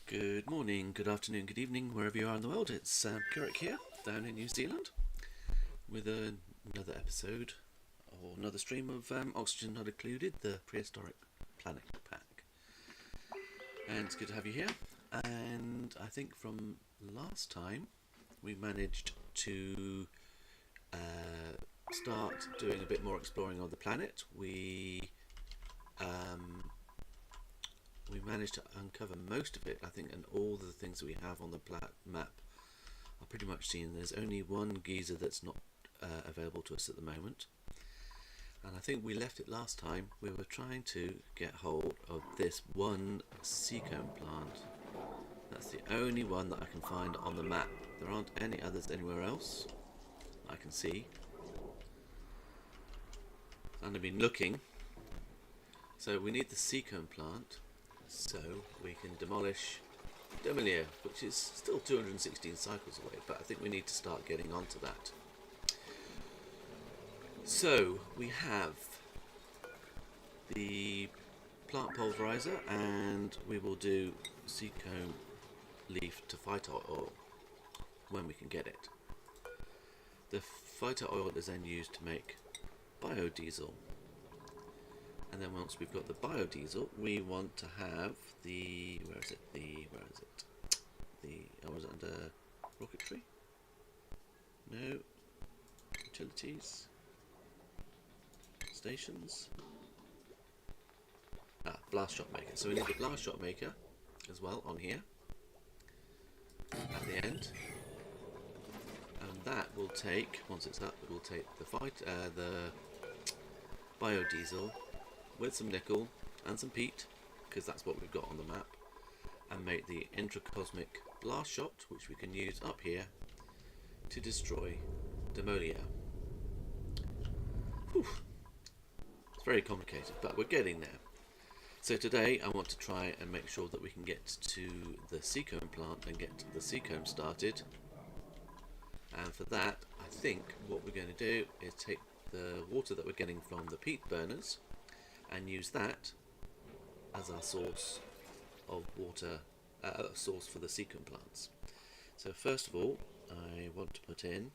Good morning, good afternoon, good evening, wherever you are in the world. It's Kirik here, down in New Zealand, with another episode, or another stream of Oxygen Not Included, the Prehistoric Planet Pack. And it's good to have you here. And I think from last time, we managed to start doing a bit more exploring of the planet. We managed to uncover most of it, I think, and all the things that we have on the map are pretty much seen. There's only one geyser that's not available to us at the moment, and I think we left it last time. We were trying to get hold of this one seacomb plant. That's the only one that I can find on the map. There aren't any others anywhere else I can see, and I've been looking. So we need the seacomb plant so we can demolish Demolier, which is still 216 cycles away, but I think we need to start getting onto that. So we have the plant pulverizer, and we will do seacomb leaf to phyto oil when we can get it. The phyto oil is then used to make biodiesel. And then once we've got the biodiesel, we want to have the, was it under rocketry? No. Utilities? Stations? Blast shot maker. So we need the blast shot maker as well on here at the end. And that will take, once it's up, it will take the biodiesel with some nickel and some peat, because that's what we've got on the map, and make the intracosmic blast shot, which we can use up here to destroy Demolier. Whew. It's very complicated, but we're getting there. So today I want to try and make sure that we can get to the seacomb plant and get the seacomb started. And for that, I think what we're going to do is take the water that we're getting from the peat burners and use that as our source of water, source for the seacomb plants. So first of all, I want to put in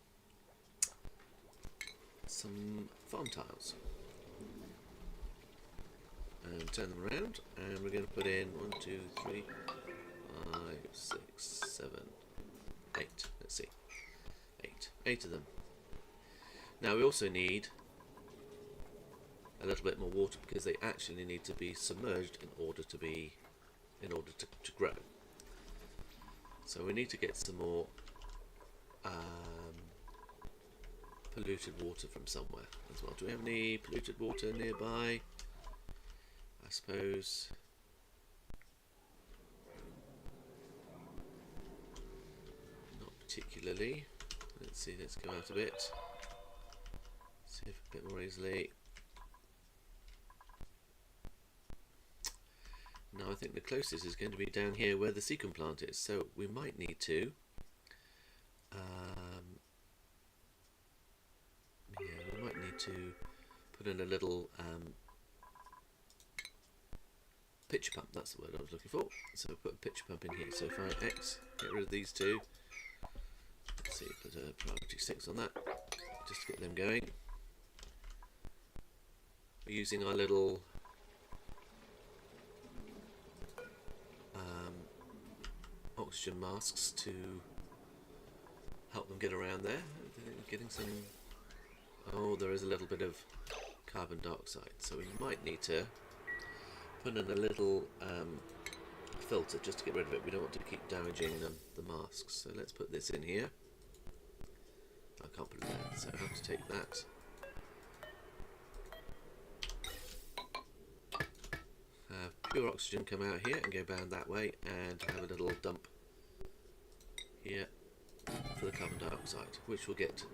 some farm tiles and turn them around, and we're going to put in 1, 2, 3, 5, 6, 7, 8. Let's see, 8 of them. Now we also need a little bit more water, because they actually need to be submerged in order to grow. So we need to get some more polluted water from somewhere as well. Do we have any polluted water nearby? I suppose not particularly. Let's see, let's go out a bit, see if a bit more easily. Now I think the closest is going to be down here where the seacomb plant is, so we might need to put in a little pitcher pump. That's the word I was looking for. So put a pitcher pump in here. So if I X, get rid of these two. Let's see, put a priority 6 on that, just to get them going. We're using our little oxygen masks to help them get around there. Getting some, oh, there is a little bit of carbon dioxide, so we might need to put in a little filter just to get rid of it. We don't want to keep damaging the masks, so let's put this in here. I can't put it there, so I have to take that. Have pure oxygen come out here and go down that way, and have a little dump here for the carbon dioxide, which will get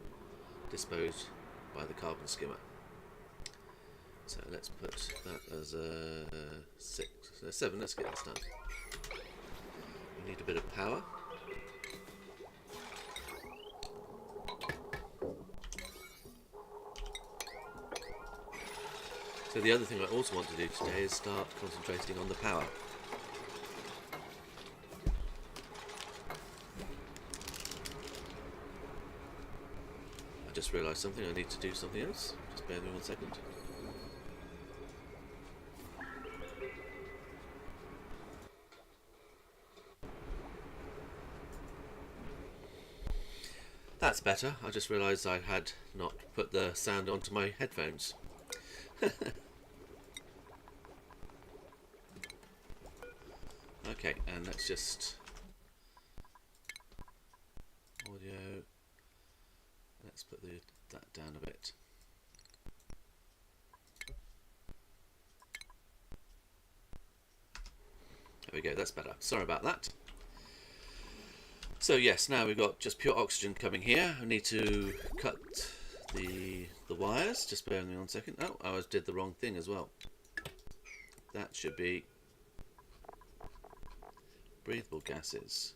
disposed by the carbon skimmer. So let's put that as a 6, 7. Let's get this done. We need a bit of power. So the other thing I also want to do today is start concentrating on the power. I just realised something, I need to do something else. Just bear with me 1 second. That's better. I just realised I had not put the sound onto my headphones. Okay, and let's just audio. Let's put that down a bit. There we go, that's better. Sorry about that. So yes, now we've got just pure oxygen coming here. I need to cut the wires. Just bear with me 1 second. Oh, I did the wrong thing as well. That should be breathable gases.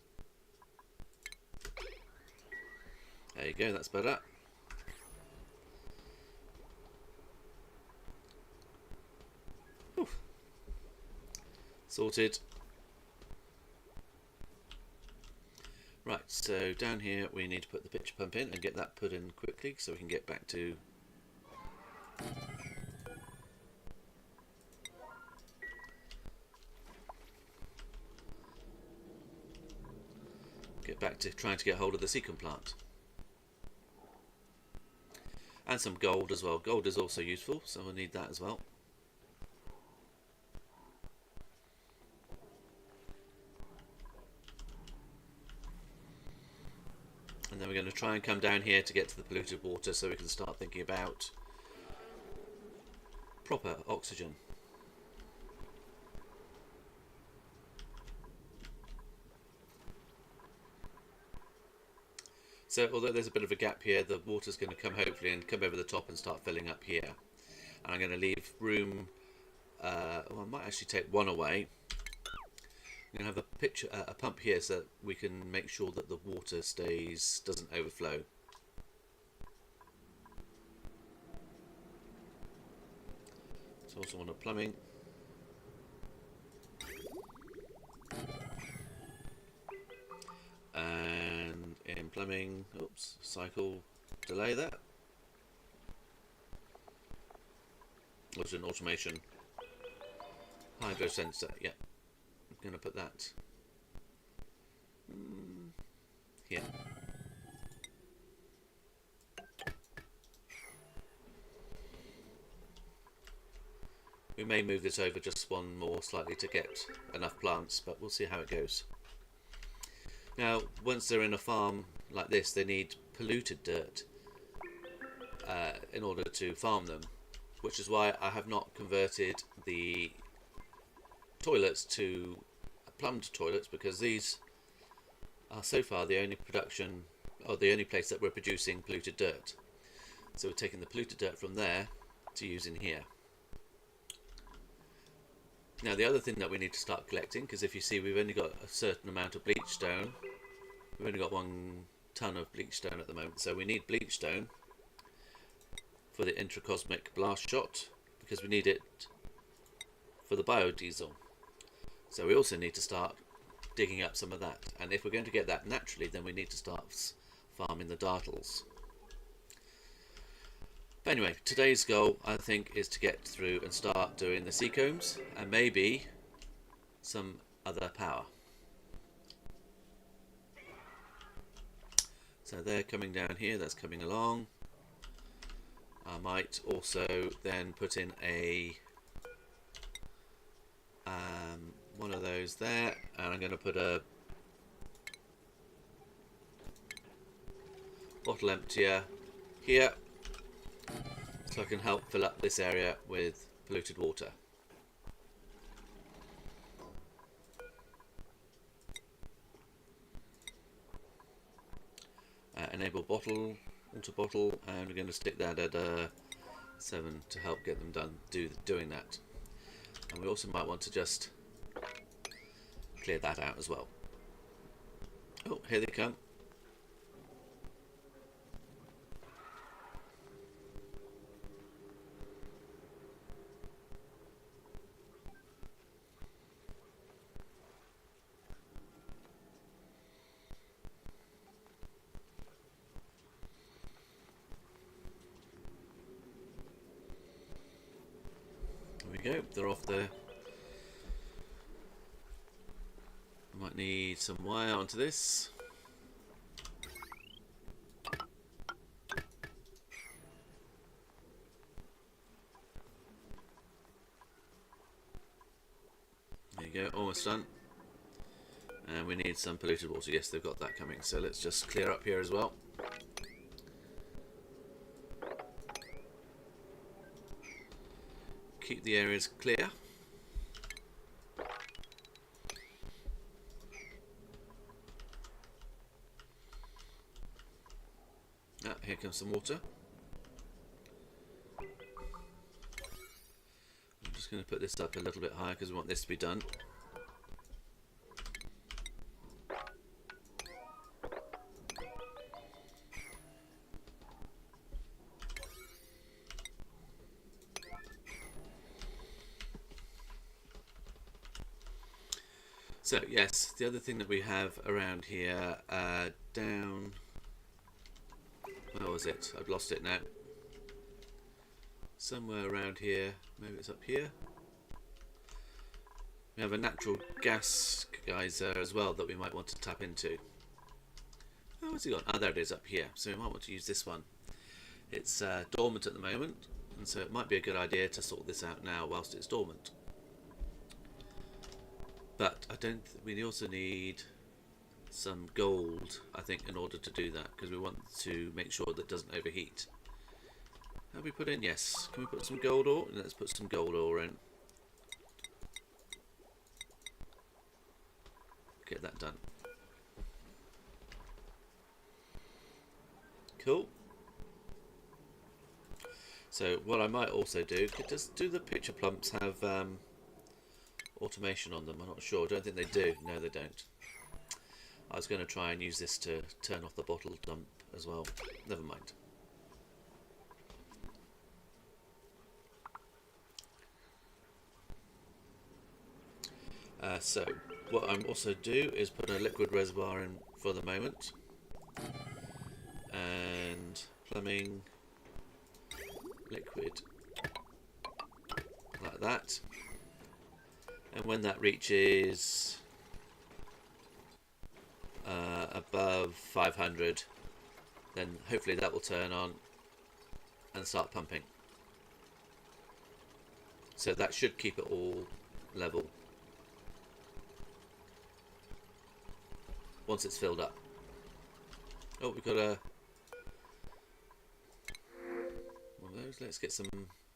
There you go, that's better. Oof. Sorted. Right, so down here we need to put the pitch pump in and get that put in quickly so we can get back to trying to get hold of the secant plant. And some gold as well. Gold is also useful, so we'll need that as well. And then we're going to try and come down here to get to the polluted water so we can start thinking about proper oxygen. So although there's a bit of a gap here, the water's going to come hopefully and come over the top and start filling up here. And I'm going to leave room, I might actually take one away. I'm going to have a pump here so that we can make sure that the water doesn't overflow. So also want a plumbing. And in plumbing, oops, cycle delay that. Was an automation hydro sensor, yeah. I'm going to put that here. We may move this over just one more slightly to get enough plants, but we'll see how it goes. Now, once they're in a farm like this, they need polluted dirt in order to farm them, which is why I have not converted the toilets to plumbed toilets, because these are so far the only place that we're producing polluted dirt. So we're taking the polluted dirt from there to use in here. Now the other thing that we need to start collecting, because if you see we've only got a certain amount of bleach stone, we've only got 1 ton of bleach stone at the moment, so we need bleach stone for the intracosmic blast shot, because we need it for the biodiesel. So we also need to start digging up some of that, and if we're going to get that naturally, then we need to start farming the dartles. But anyway, today's goal, I think, is to get through and start doing the sea combs and maybe some other power. So they're coming down here, that's coming along. I might also then put in a one of those there, and I'm going to put a bottle emptier here so I can help fill up this area with polluted water. Enable bottle, water bottle, and we're going to stick that at 7 to help get them done doing that. And we also might want to just clear that out as well. Oh, here they come. we go, they're off there. I might need some wire onto this. There you go, almost done. And we need some polluted water. Yes, they've got that coming. So let's just clear up here as well. Keep the areas clear. Ah, here comes some water. I'm just going to put this up a little bit higher because we want this to be done. So yes, the other thing that we have around here, down, where was it? I've lost it now. Somewhere around here, maybe it's up here. We have a natural gas geyser as well that we might want to tap into. Oh, where's it gone? Oh, there it is up here. So we might want to use this one. It's dormant at the moment, and so it might be a good idea to sort this out now whilst it's dormant. But I don't. We also need some gold, I think, in order to do that, because we want to make sure that it doesn't overheat. Have we put in? Yes. Can we put some gold ore? Let's put some gold ore in. Get that done. Cool. So what I might also do, do the picture plumps have automation on them? I'm not sure. I don't think they do. No, they don't. I was going to try and use this to turn off the bottle dump as well. Never mind. So what I'm also do is put a liquid reservoir in for the moment, and plumbing liquid like that. And when that reaches above 500, then hopefully that will turn on and start pumping. So that should keep it all level once it's filled up. Oh, we've got one of those. Let's get some.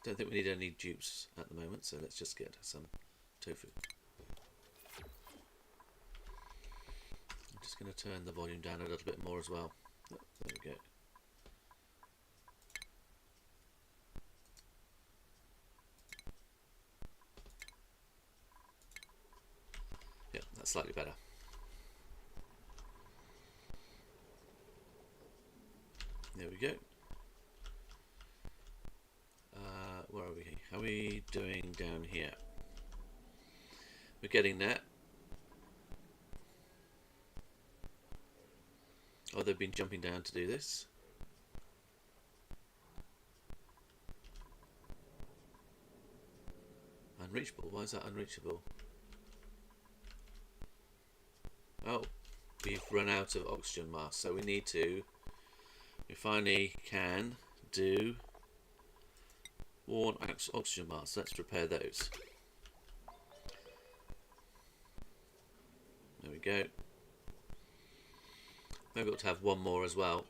Don't think we need any dupes at the moment, so let's just get some tofu. I'm just going to turn the volume down a little bit more as well. Oh, there we go. Yeah, that's slightly better. There we go. Where are we? How are we doing down here? We're getting there. Oh, they've been jumping down to do this. Unreachable. Why is that unreachable? Oh, we've run out of oxygen mask, so we need to. We finally can do worn oxygen masks. Let's repair those. There we go. Maybe we'll have one more as well,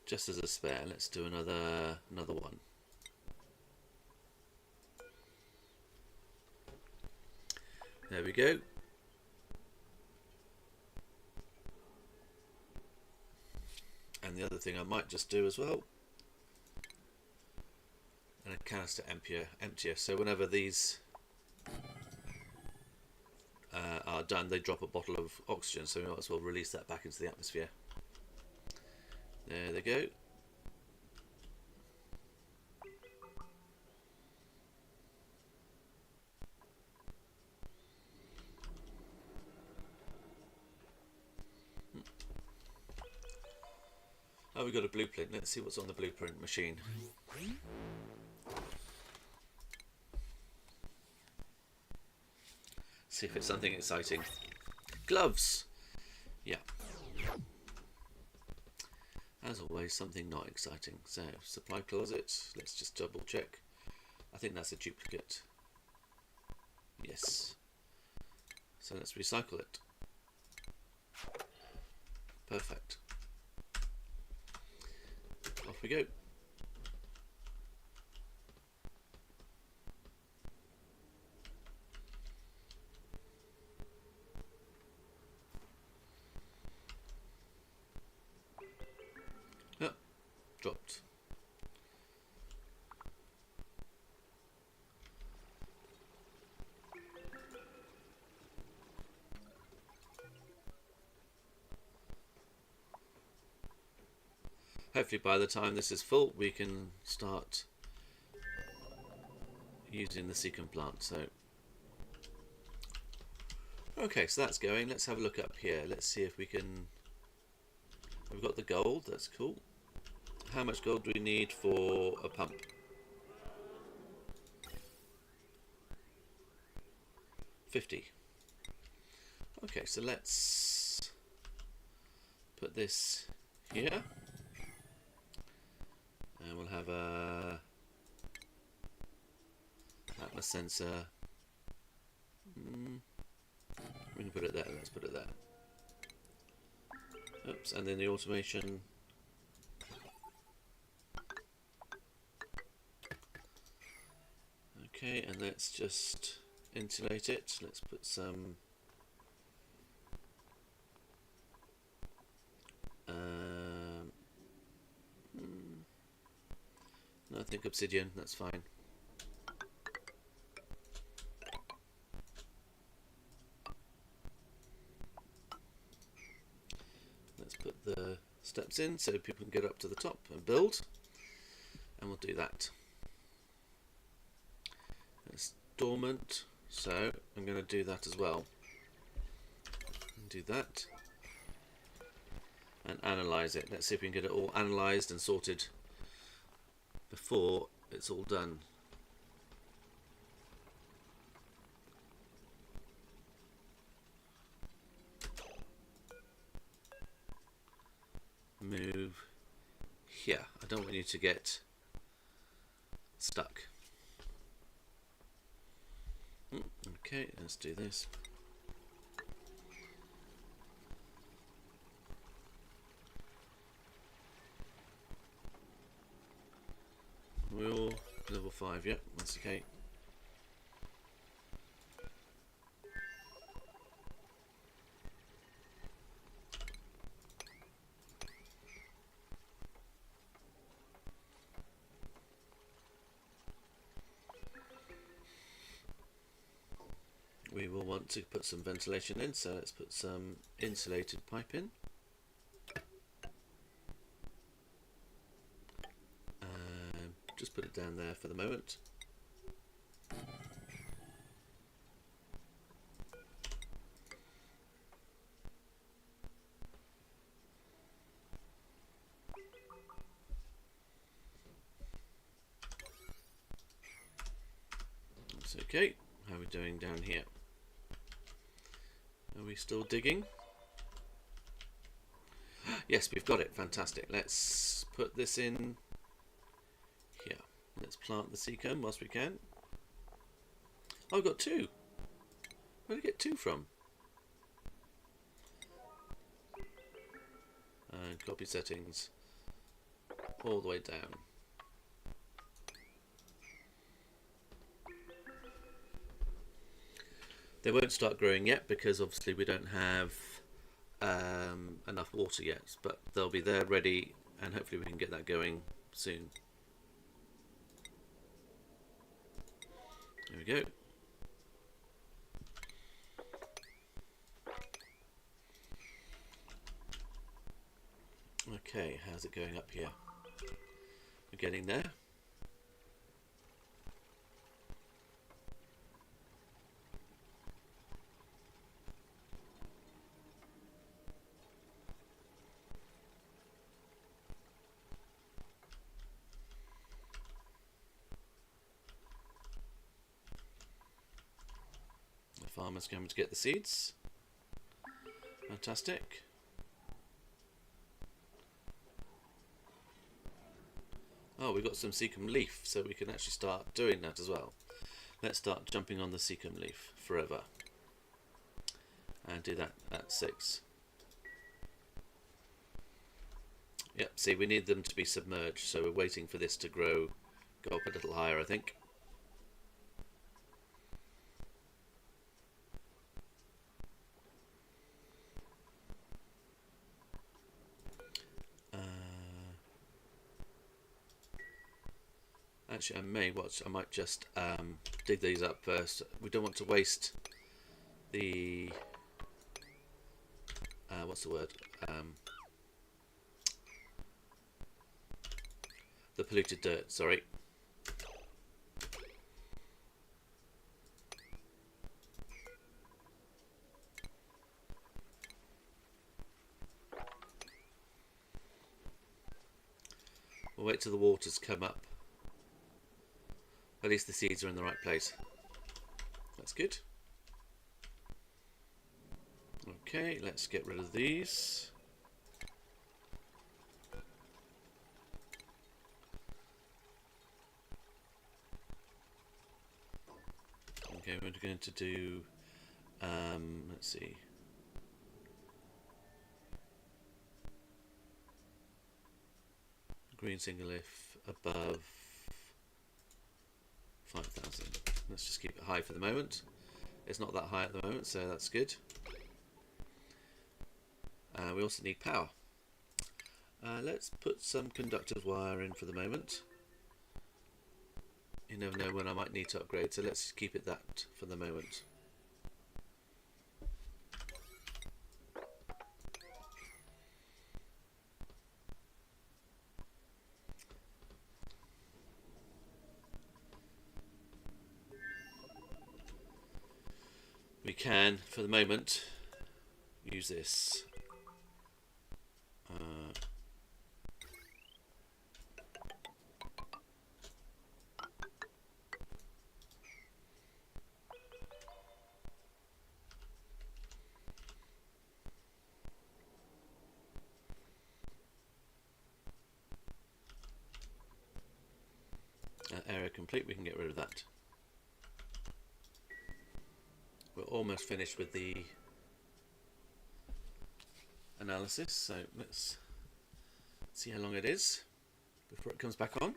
just as a spare. Let's do another one. There we go. And the other thing I might just do as well, and a canister emptier. So whenever these are done, they drop a bottle of oxygen. So we might as well release that back into the atmosphere. There they go. Oh, we've got a blueprint. Let's see what's on the blueprint machine. See if it's something exciting. Gloves! Yeah. As always, something not exciting. So, supply closet. Let's just double check. I think that's a duplicate. Yes. So let's recycle it. Perfect. Off we go. Oh, dropped. Hopefully by the time this is full we can start using the secant plant. So okay, so that's going. Let's have a look up here. Let's see if we can... We've got the gold, that's cool. How much gold do we need for a pump? 50. Okay, so let's put this here. And we'll have a atlas sensor. We can put it there. Let's put it there. Oops, and then the automation. Okay, and let's just insulate it. Let's put some no, I think obsidian, that's fine. Let's put the steps in so people can get up to the top and build, and we'll do that. It's dormant, so I'm going to do that as well. Do that and analyze it. Let's see if we can get it all analyzed and sorted before it's all done. Move here. I don't want you to get stuck. Okay, let's do this. We're all level 5, yep, that's okay. We will want to put some ventilation in, so let's put some insulated pipe in. Just put it down there for the moment. That's okay. How are we doing down here? Are we still digging? Yes, we've got it. Fantastic. Let's put this in here. Let's plant the sea comb whilst we can. Oh, I've got 2. Where did I get 2 from? And copy settings all the way down. They won't start growing yet because obviously we don't have enough water yet, but they'll be there ready, and hopefully we can get that going soon. There we go. Okay, how's it going up here? We're getting there. Almost going to get the seeds. Fantastic. Oh, we've got some Seacom leaf, so we can actually start doing that as well. Let's start jumping on the Seacom leaf forever. And do that at 6. Yep, see, we need them to be submerged, so we're waiting for this to grow, go up a little higher, I think. Actually, I might just dig these up first. We don't want to waste the what's the word? The polluted dirt, sorry. We'll wait till the waters come up. At least the seeds are in the right place. That's good. Okay, let's get rid of these. Okay, we're going to do, let's see. Green single leaf above 5,000. Let's just keep it high for the moment. It's not that high at the moment, so that's good. We also need power. Let's put some conductive wire in for the moment. You never know when I might need to upgrade, so let's keep it that for the moment. We can, for the moment, use this. Area complete, we can get rid of that. We're almost finished with the analysis, so let's see how long it is before it comes back on.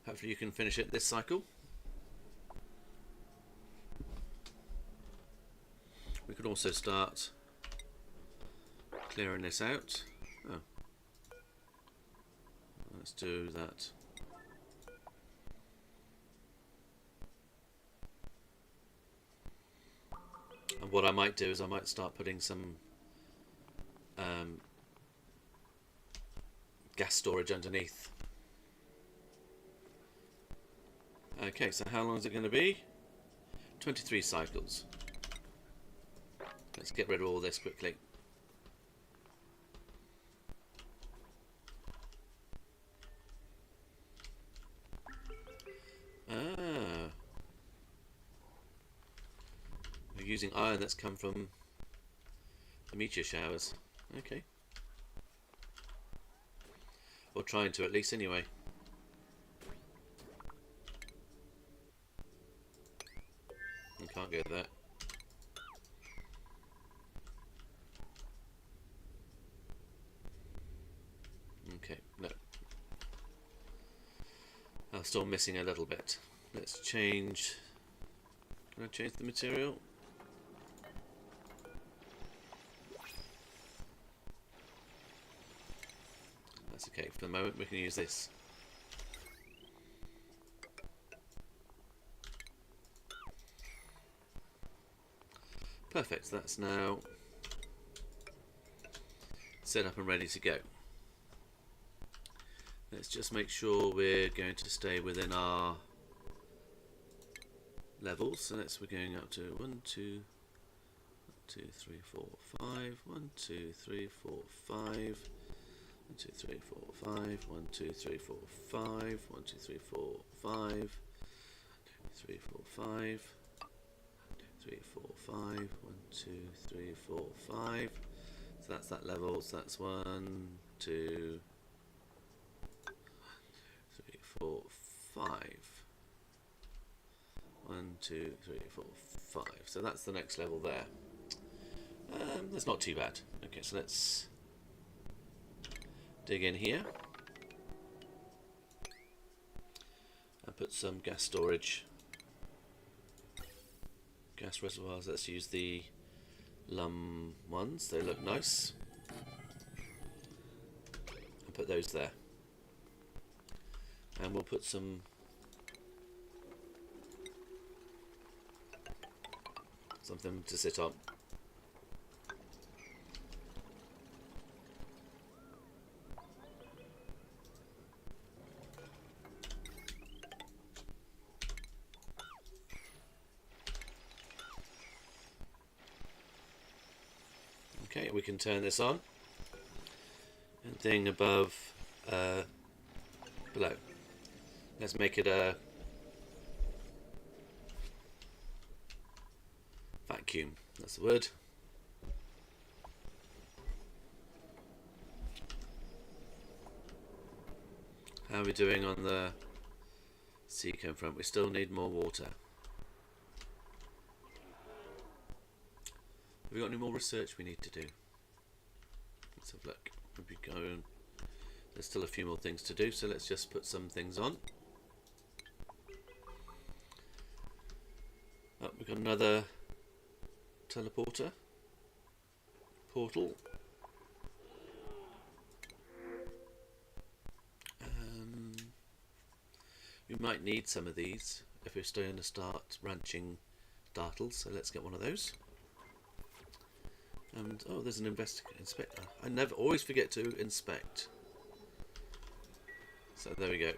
Hopefully you can finish it this cycle. We could also start clearing this out. Oh. Let's do that. And what I might do is I might start putting some gas storage underneath. Okay, so how long is it going to be? 23 cycles. Let's get rid of all this quickly. We're using iron that's come from the meteor showers. Okay. Or trying to, at least, anyway. You can't get that. Okay, no. I'm still missing a little bit. Let's change. Can I change the material? That's okay. For the moment, we can use this. Perfect. That's now set up and ready to go. Let's just make sure we're going to stay within our levels. So we're going up to 1, 2, 2, 3, 4, 5. 1, 2, 3, 4, 5. 1, 2, 3, 4, 5. 1, 2, 3, 4, 5. 1, 2, 3, 4, 5. 3, 4, 5. 3, 4, 5. 1, 2, 3, 4, 5. So that's that level. So that's 1, 2, 3, 4, 5. 1, 2, 3, 4, 5. So that's the next level there. That's not too bad. Okay, so let's dig in here and put some gas storage, gas reservoirs. Let's use the lum ones, they look nice, and put those there. And we'll put something to sit on. Okay, we can turn this on. And thing above, below. Let's make it a vacuum. That's the word. How are we doing on the seacomb front? We still need more water. Have we got any more research we need to do? Let's have a look. There's still a few more things to do, so let's just put some things on. Oh, we've got another teleporter. Portal. We might need some of these if we're still going to start ranching dartles, so let's get one of those. And oh, there's an inspector. I always forget to inspect. So there we go.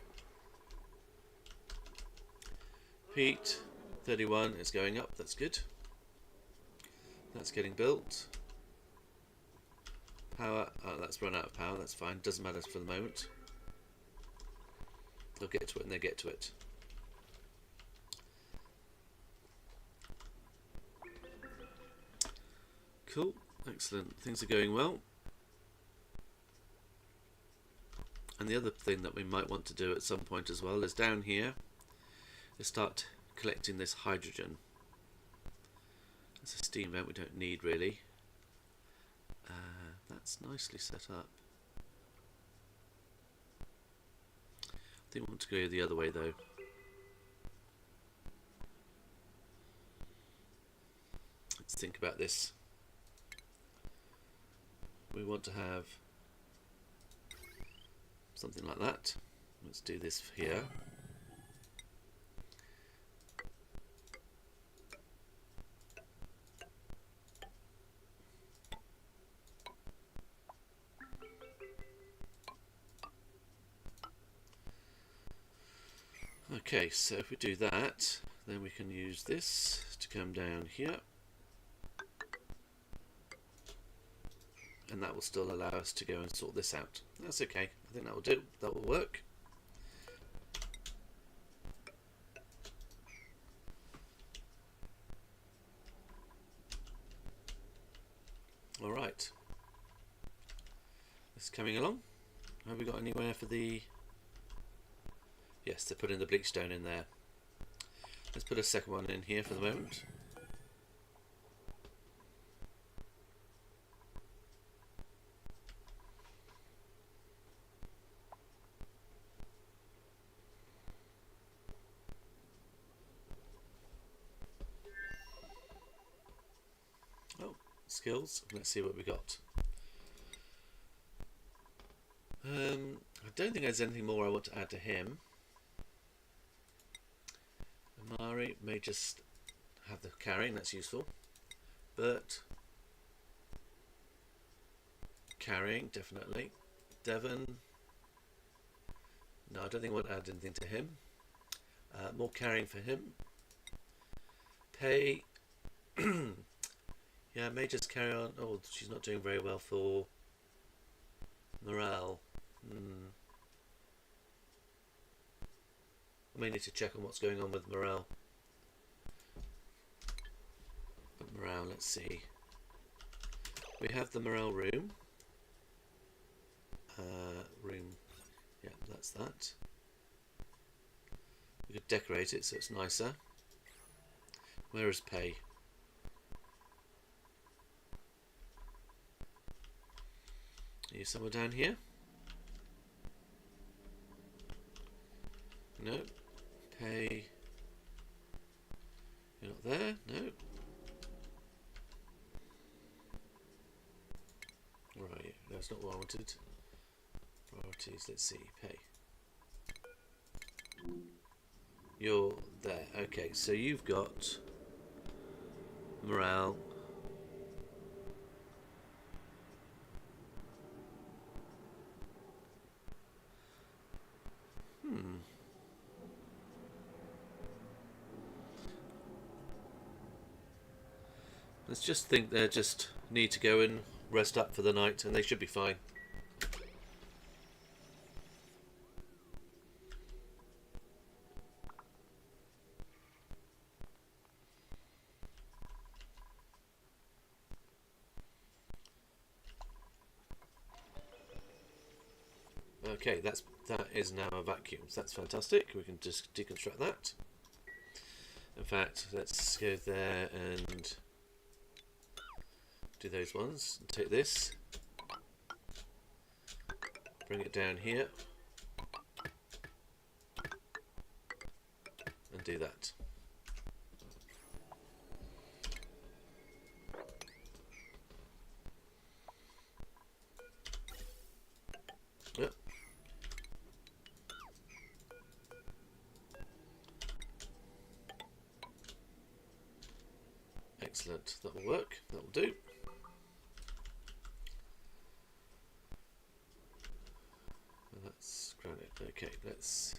Heat 31 is going up. That's good. That's getting built. Power. Oh, that's run out of power. That's fine. Doesn't matter for the moment. They'll get to it when they get to it. Cool. Excellent. Things are going well. And the other thing that we might want to do at some point as well is down here is start collecting this hydrogen. It's a steam vent we don't need really. That's nicely set up. I think we want to go the other way though. Let's think about this. We want to have something like that. Let's do this here. Okay, so if we do that, then we can use this to come down here. And that will still allow us to go and sort this out. That's okay. I think that will do. That will work. All right. This is coming along. Have we got anywhere for the... Yes, they're putting the bleak stone in there. Let's put a second one in here for the moment. Oh, skills. Let's see what we got. I don't think there's anything more I want to add to him. Amari may just have the carrying, that's useful. Bert, carrying, definitely. Devon, no, I don't think I want to add anything to him. More carrying for him. Pay, yeah, may just carry on. Oh, she's not doing very well for morale. I may need to check on what's going on with morale. let's see. We have the morale room. Yeah, that's that. We could decorate it so it's nicer. Where is pay? Are you somewhere down here? No. Pay. You're not there? No. Right, that's not what I wanted. Priorities, let's see. Pay. You're there. Okay, so you've got morale. Let's just think they just need to go and rest up for the night and they should be fine. Okay, that is now a vacuum. So that's fantastic. We can just deconstruct that. In fact, let's go there and do those ones. Take this, bring it down here, and do that. Yep. Excellent. That will work. That will do. That's granite. Okay, let's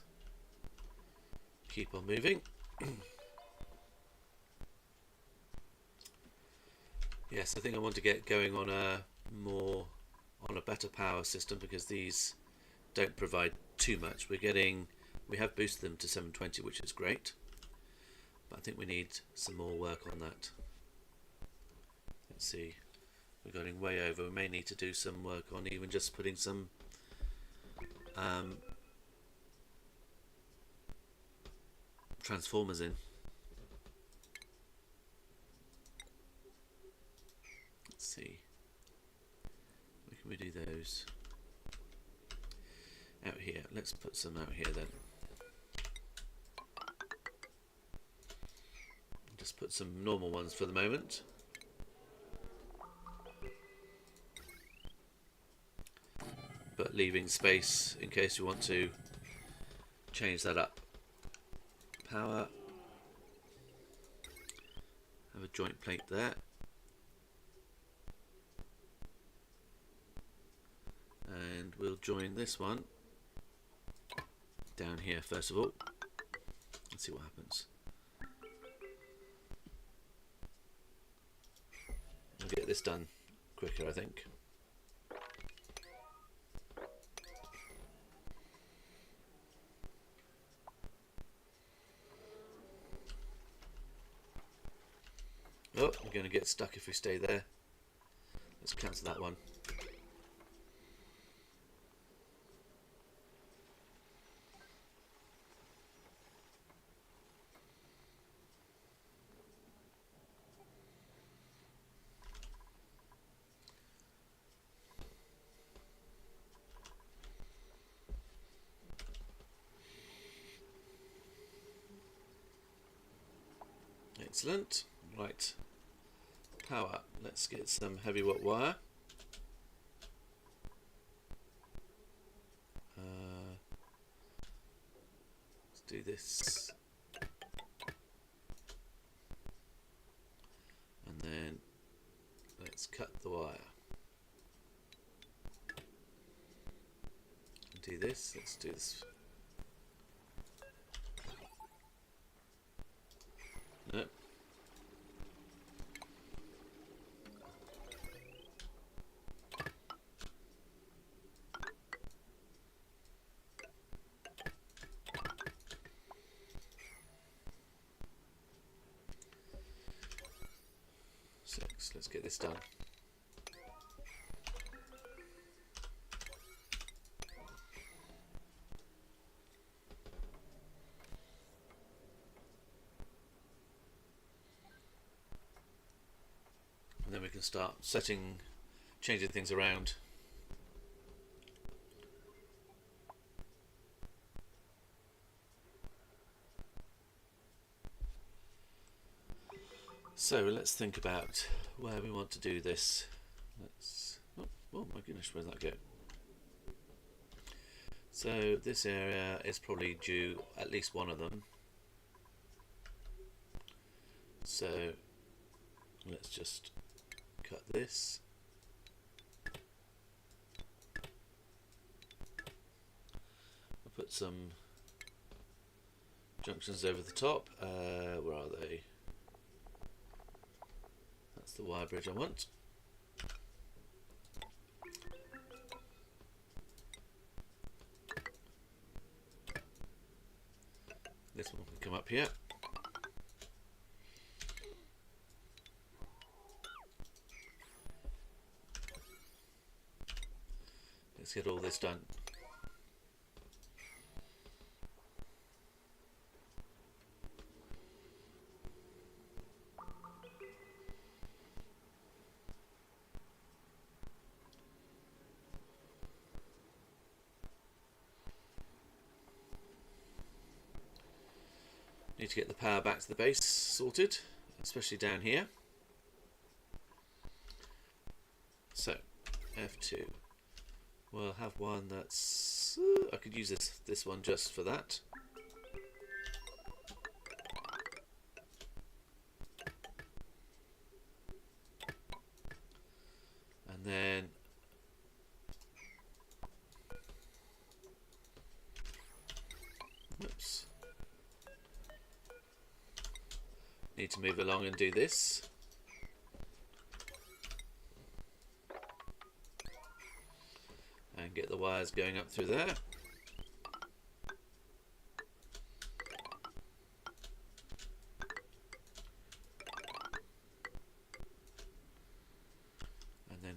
keep on moving. Yes, I think I want to get going on a better power system because these don't provide too much. We have boosted them to 720, which is great, but I think we need some more work on that. Let's see, we're going way over. We may need to do some work on even just putting some transformers in. Let's see, where can we do those? Out here. Let's put some out here then. Just put some normal ones for the moment. But leaving space in case you want to change that up. Power. Have a joint plate there. And we'll join this one down here first of all. Let's see what happens. We'll get this done quicker, I think. Oh, we're going to get stuck if we stay there. Let's cancel that one. Excellent. Right. Power. Let's get some heavy watt wire. Let's do this. And then let's cut the wire. Do this. Let's do this. Nope. So let's get this done. And then we can start changing things around. So let's think about where we want to do this. Oh my goodness, where'd that go? So this area is probably due at least one of them. So let's just cut this. I'll put some junctions over the top. Where are they? That's the wire bridge I want. This one can come up here. Let's get all this done. Need to get the power back to the base sorted, especially down here. So F2. We'll have one that's I could use this one just for that. And then oops. Need to move along and do this. And get the wires going up through there. And then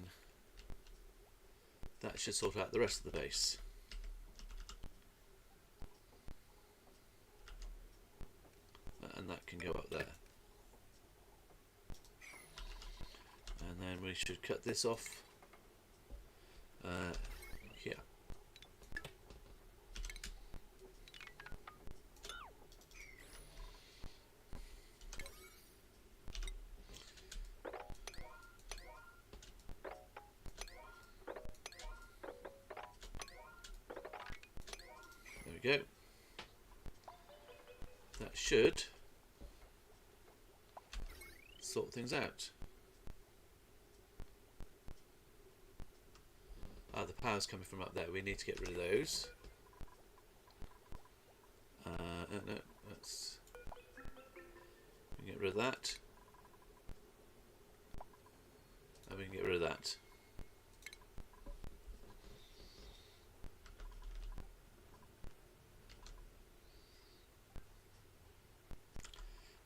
that should sort out the rest of the base. And that can go up there. And then we should cut this off here. There we go. That should sort things out. The power's coming from up there. We need to get rid of those. No, that's. We can get rid of that. And we can get rid of that.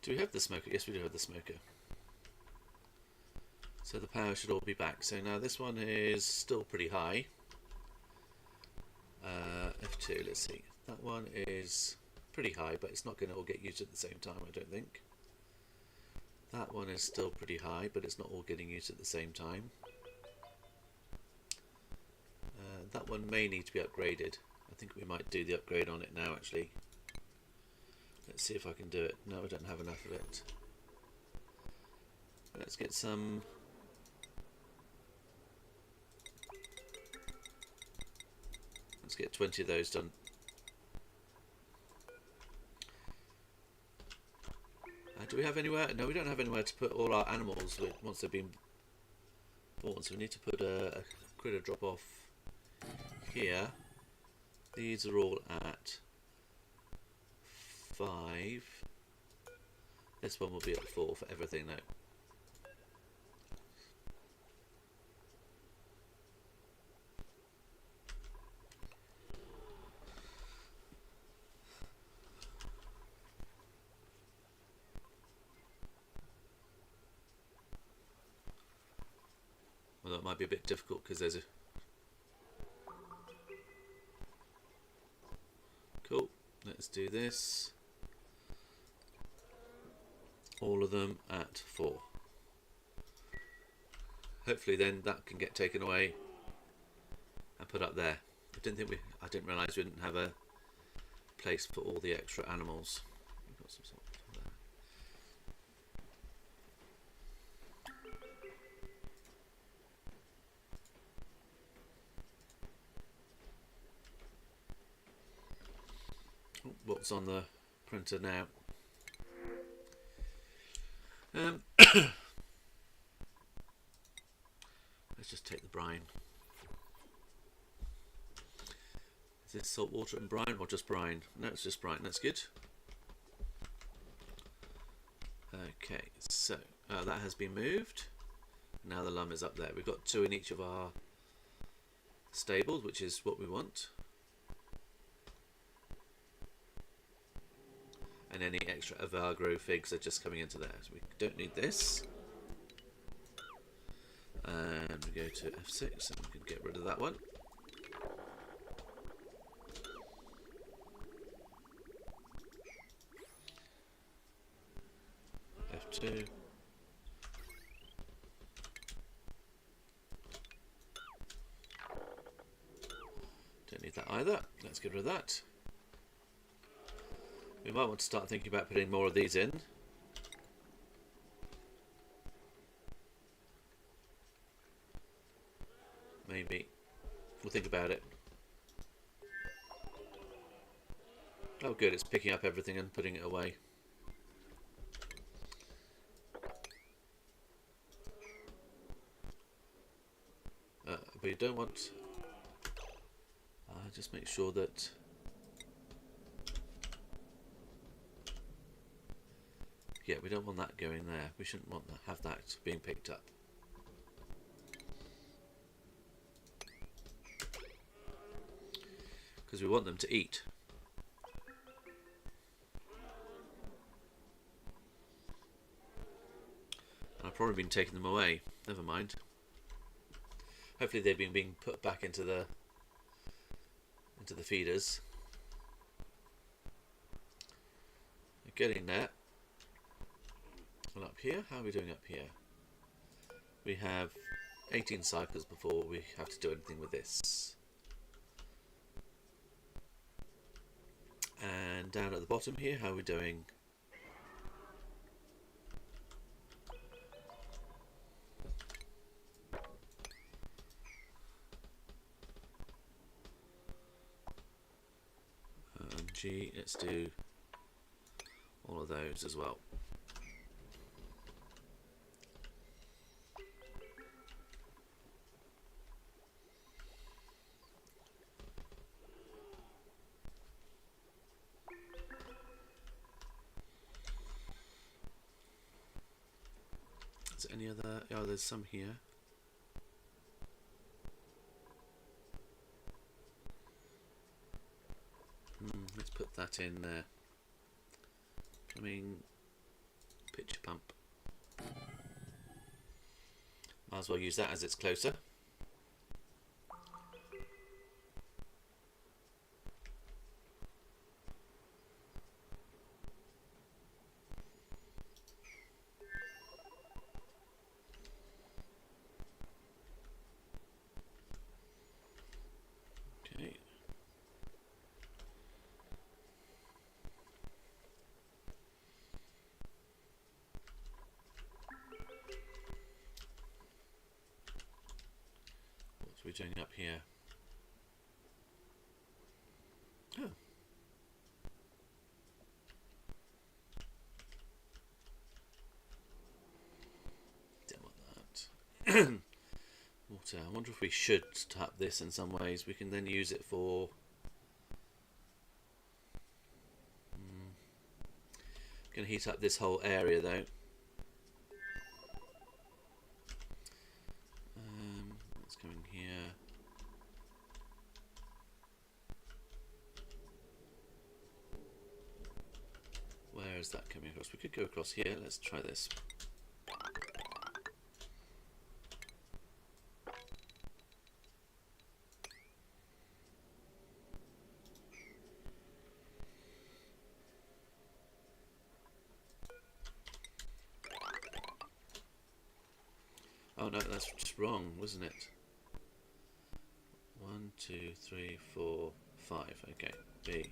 Do we have the smoker? Yes, we do have the smoker. So the power should all be back. So now this one is still pretty high. F2, let's see. That one is pretty high, but it's not going to all get used at the same time, I don't think. That one is still pretty high, but it's not all getting used at the same time. That one may need to be upgraded. I think we might do the upgrade on it now, actually. Let's see if I can do it. No, I don't have enough of it. Let's get some. Let's get 20 of those done. Do we have anywhere? No, we don't have anywhere to put all our animals once they've been born. So we need to put a critter drop off here. These are all at 5. This one will be at 4 for everything now. it might be a bit difficult because there's a... Cool, let's do this. All of them at 4. Hopefully then that can get taken away and put up there. I didn't realise we didn't have a place for all the extra animals. We've got some salt there. What's on the printer now? Let's just take the brine. Is this salt water and brine or just brine? No, it's just brine. That's good. Okay, so that has been moved. Now the lum is up there. We've got 2 in each of our stables, which is what we want. And any extra Avagro figs are just coming into there. So we don't need this. And we go to F6 and we can get rid of that one. F2. Don't need that either. Let's get rid of that. We might want to start thinking about putting more of these in. Maybe. We'll think about it. Oh good, it's picking up everything and putting it away. We don't want... just make sure that... Yeah, we don't want that going there. We shouldn't want to have that being picked up. Because we want them to eat. And I've probably been taking them away. Never mind. Hopefully they've been being put back into the feeders. They're getting there. And up here, how are we doing up here? We have 18 cycles before we have to do anything with this. And down at the bottom here, how are we doing? G, let's do all of those as well. Is there any other? Oh, there's some here. Let's put that in there. Plumbing, pitcher pump. Might as well use that as it's closer. We're doing up here. Oh. Don't want that. Water. I wonder if we should tap this in some ways. We can then use it for... Going to heat up this whole area though. Coming here. Where is that coming across? We could go across here. Let's try this. Oh no, that's just wrong, wasn't it? 1, 2, 3, 4, 5. Okay, B.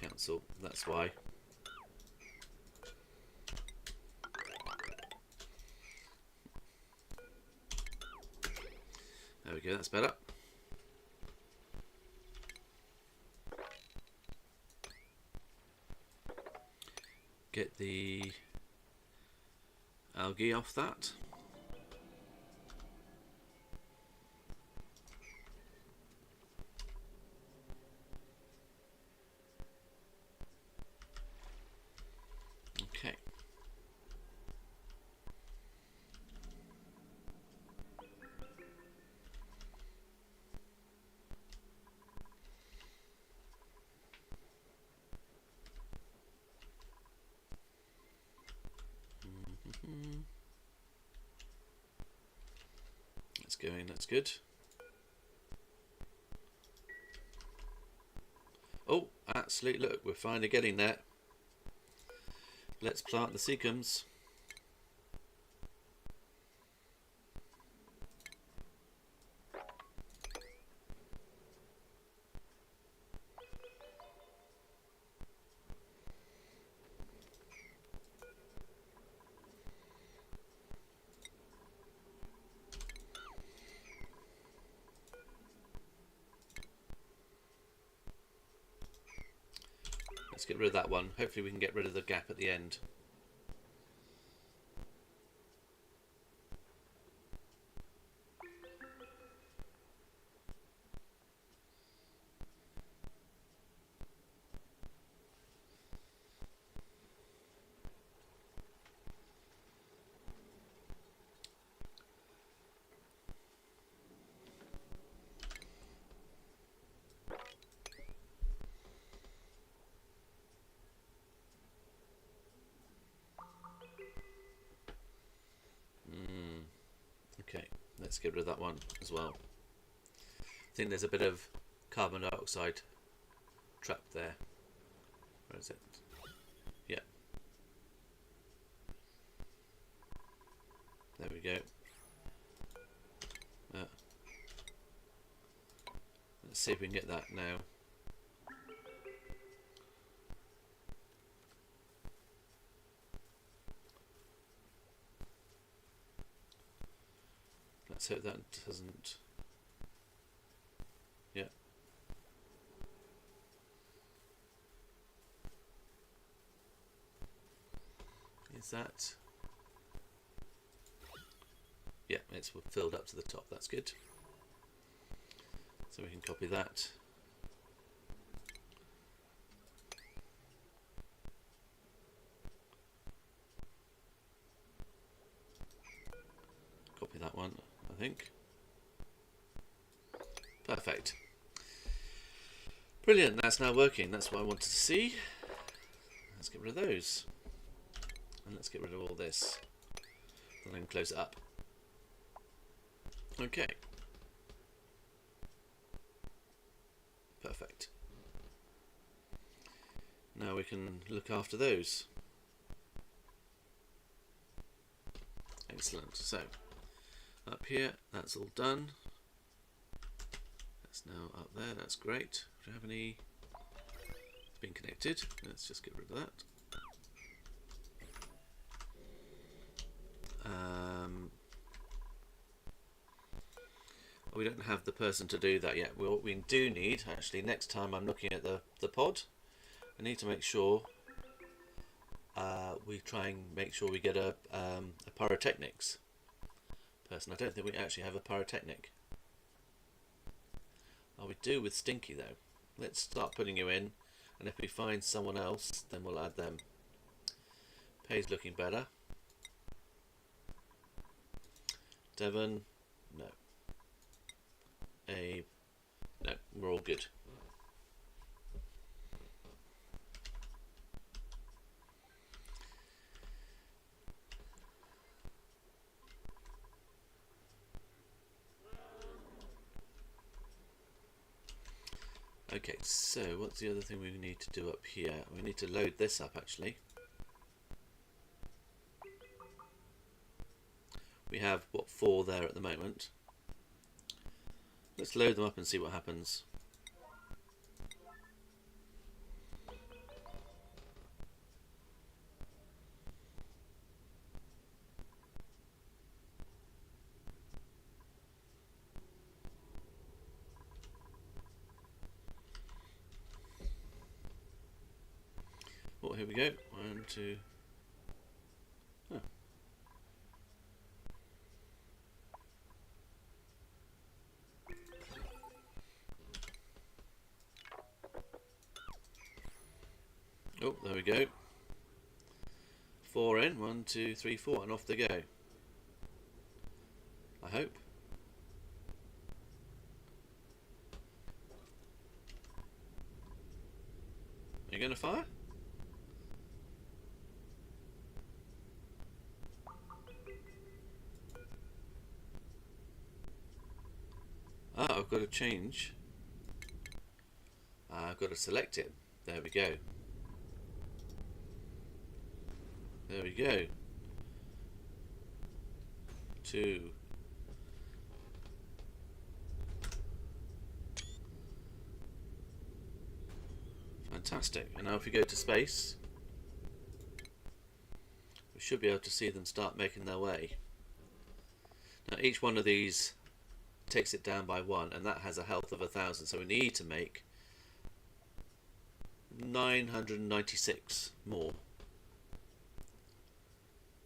Cancel. That's why. There we go, that's better. Get the algae off that. Okay. That's going, that's good. Oh, absolutely, look, we're finally getting there. Let's plant the secums. Let's get rid of that one. Hopefully we can get rid of the gap at the end. Okay, let's get rid of that one as well. I think there's a bit of carbon dioxide trapped there. Where is it? Yeah. There we go. Let's see if we can get that now. Let's hope that doesn't. Yeah. Is that? Yeah, it's filled up to the top. That's good. So we can copy that. Copy that one, I think. Perfect. Brilliant, that's now working. That's what I wanted to see. Let's get rid of those. And let's get rid of all this. And then close it up. Okay. Perfect. Now we can look after those. Excellent. So, up here, that's all done. That's now up there, that's great. Do you have any? It's been connected. Let's just get rid of that. We don't have the person to do that yet. What we do need, actually, next time I'm looking at the pod, I need to make sure we try and make sure we get a pyrotechnics person. I don't think we actually have a pyrotechnic. Oh, we do with Stinky though. Let's start putting you in, and if we find someone else, then we'll add them. Pay's looking better. Devon, no. Abe, no. We're all good. Okay, so what's the other thing we need to do up here? We need to load this up actually. We have, what, 4 there at the moment. Let's load them up and see what happens. Oh, here we go. 1, 2. Oh. Oh, there we go. 4 in. 1, 2, 3, 4, and off they go. I hope. Are you going to fire? Ah, I've got to change. I've got to select it. There we go. There we go. 2. Fantastic. And now if we go to space, we should be able to see them start making their way. Now each one of these takes it down by 1, and that has a health of 1,000, so we need to make 996 more,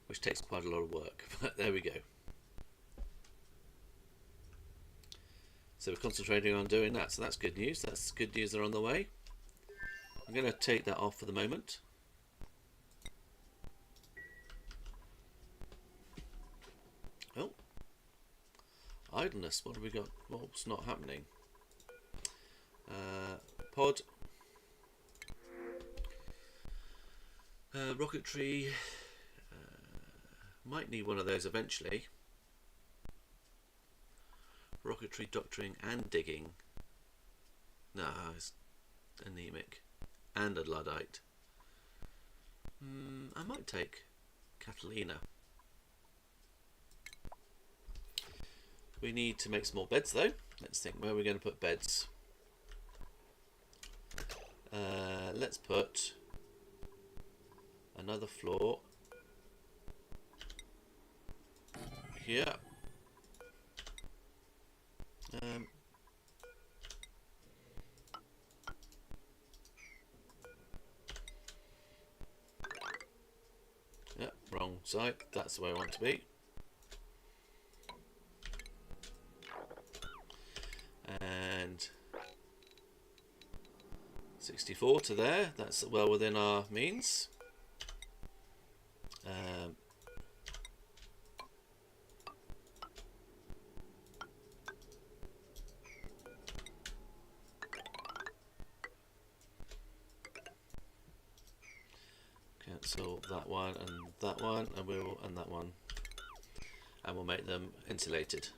which takes quite a lot of work, but there we go. So we're concentrating on doing that, so that's good news. That's good news, they're on the way. I'm going to take that off for the moment. Oh, idleness, what have we got? What's not happening? Pod. Rocketry. Might need one of those eventually. Rocketry, doctoring and digging. No, it's anemic. And a Luddite. I might take Catalina. We need to make some more beds though. Let's think where we're going to put beds. Let's put another floor here. Yep, wrong side. That's the way I want to be. And 64 to there. That's well within our means. Cancel that one and that one, and that one, and we'll make them insulated.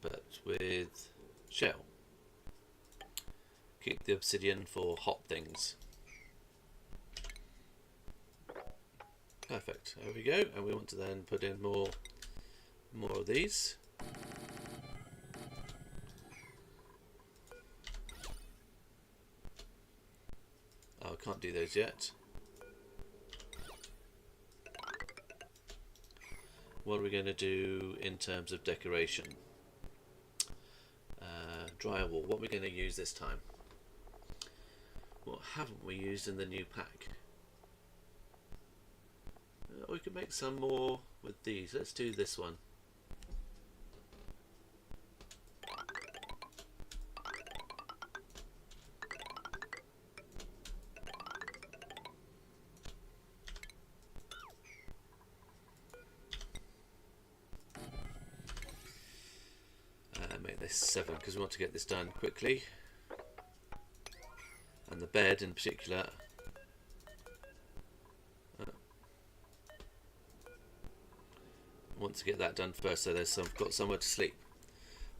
But with shell. Keep the obsidian for hot things. Perfect. There we go. And we want to then put in more of these. Oh, I can't do those yet. What are we going to do in terms of decoration? Drywall. What are we going to use this time? What haven't we used in the new pack? We could make some more with these. Let's do this one. Make this 7 because we want to get this done quickly, and the bed in particular. Want to get that done first, so there's got somewhere to sleep.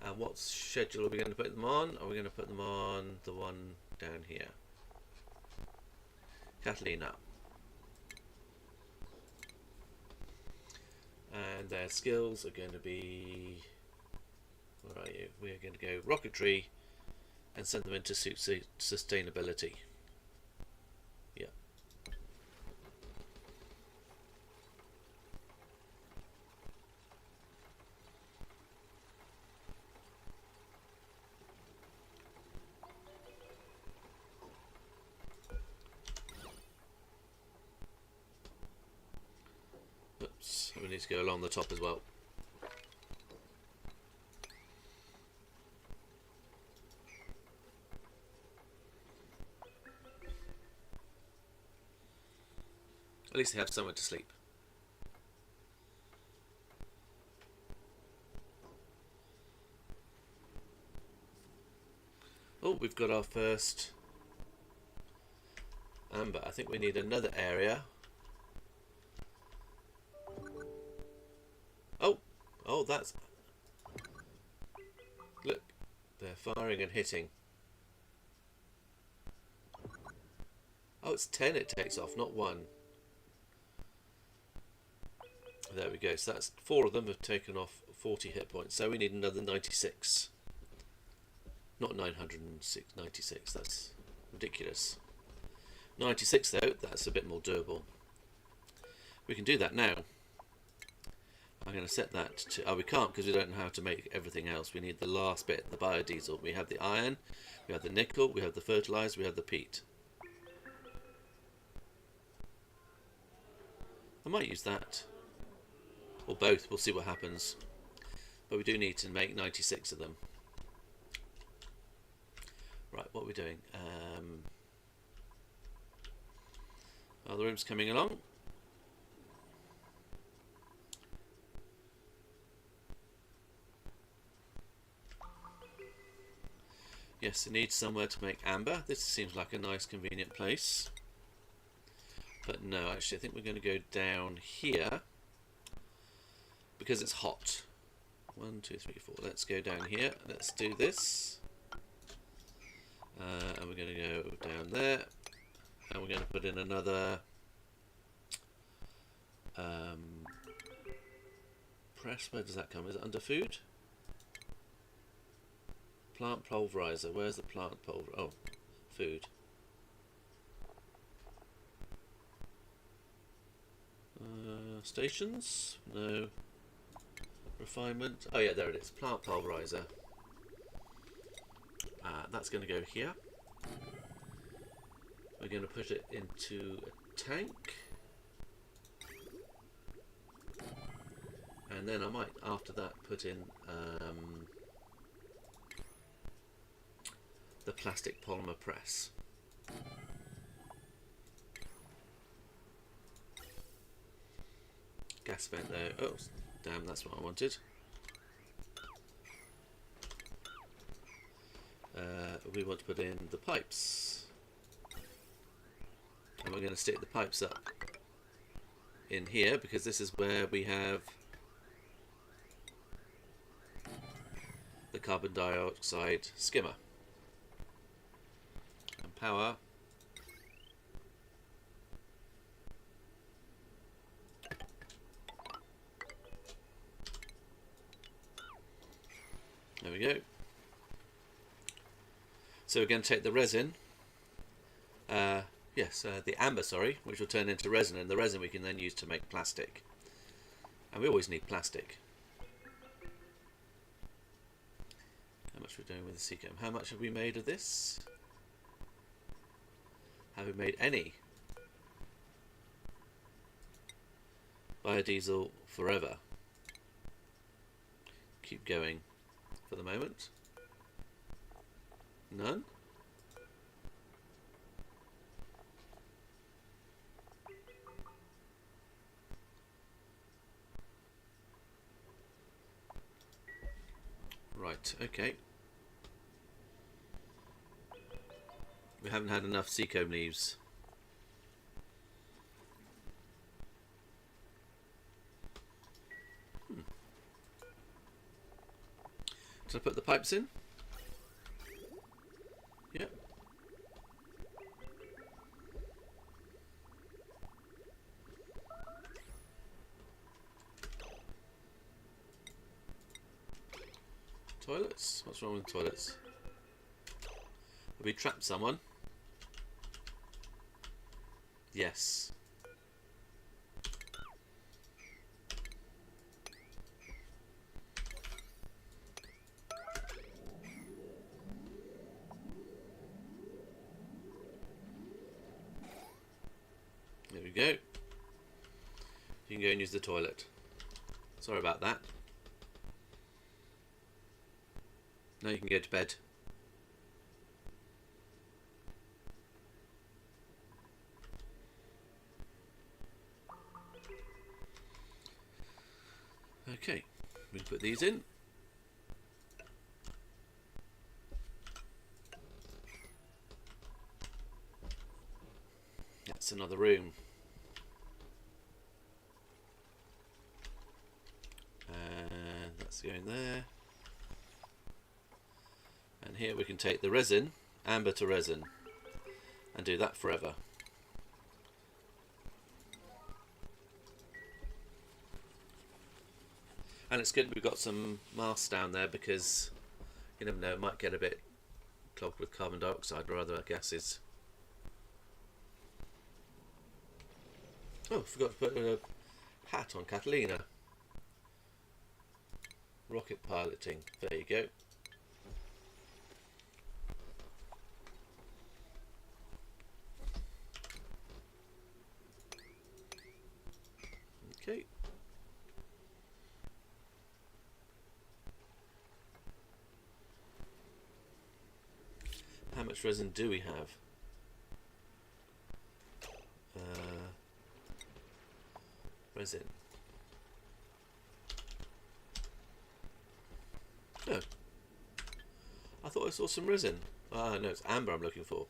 And what schedule are we going to put them on? Are we going to put them on the one down here? Catalina. And their skills are going to be, where are you? We're going to go rocketry and send them into sustainability. Yeah. Oops, we need to go along the top as well. At least they have somewhere to sleep. Oh, we've got our first amber. I think we need another area. Oh, that's... Look, they're firing and hitting. Oh, it's 10 it takes off, not 1. There we go. So that's 4 of them have taken off 40 hit points. So we need another 96. Not 906, 96. That's ridiculous. 96 though, that's a bit more doable. We can do that now. I'm going to set that to... Oh, we can't because we don't know how to make everything else. We need the last bit, the biodiesel. We have the iron, we have the nickel, we have the fertilizer, we have the peat. I might use that. Or both, we'll see what happens. But we do need to make 96 of them. Right, what are we doing? Oh, the room's coming along. Yes, it needs somewhere to make amber. This seems like a nice, convenient place. But no, actually, I think we're going to go down here because it's hot. 1, 2, 3, 4. Let's go down here. Let's do this. And we're going to go down there. And we're going to put in another press. Where does that come? Is it under food? Plant pulverizer. Where's the plant pulverizer? Oh, food. Stations? No. Refinement. Oh yeah, there it is. Plant pulverizer. That's going to go here. We're going to put it into a tank. And then I might, after that, put in the plastic polymer press. Gas vent there. Oh, damn, that's what I wanted. We want to put in the pipes. And we're going to stick the pipes up in here because this is where we have the carbon dioxide skimmer. And power. There we go. So we're going to take the resin, the amber, sorry, which will turn into resin, and the resin we can then use to make plastic. And we always need plastic. How much are we doing with the Seacomb? How much have we made of this? Have we made any? Biodiesel forever. Keep going for the moment. None? Right, okay. We haven't had enough Seacomb leaves. Should I put the pipes in? Yep. Toilets? What's wrong with toilets? Have we trapped someone? Yes. There we go. You can go and use the toilet. Sorry about that. Now you can go to bed. Okay, we can put these in. That's another room. And that's going there. And here we can take the resin, amber to resin, and do that forever. And it's good we've got some masks down there because you never know, it might get a bit clogged with carbon dioxide or other gases. Oh, forgot to put a hat on Catalina. Rocket piloting. There you go. Okay. How much resin do we have? Resin. Oh. I thought I saw some resin. Ah, no, it's amber I'm looking for.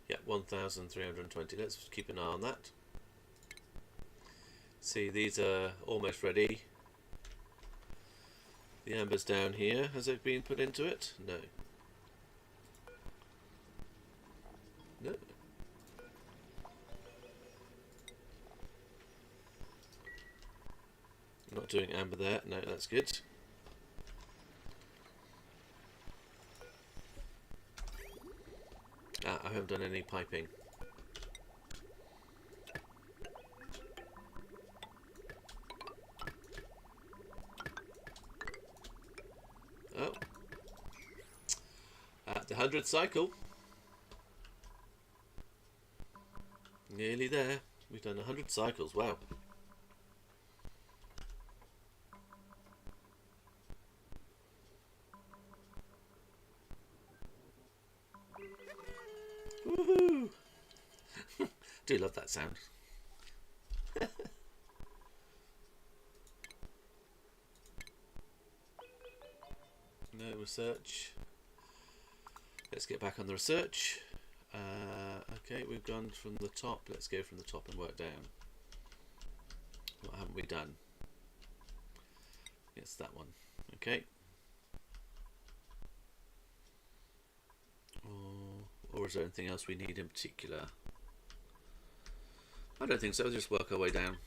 Yeah, 1,320. Let's keep an eye on that. See, these are almost ready. The amber's down here. Has it been put into it? No. No. Not doing amber there. No, that's good. Ah, I haven't done any piping. Oh. At the 100th cycle. Nearly there. We've done 100 cycles. Wow. Woohoo! Do love that sound. No research. Let's get back on the research. Okay, we've gone from the top. Let's go from the top and work down. What haven't we done? It's that one. Okay. Or is there anything else we need in particular? I don't think so. We'll just work our way down.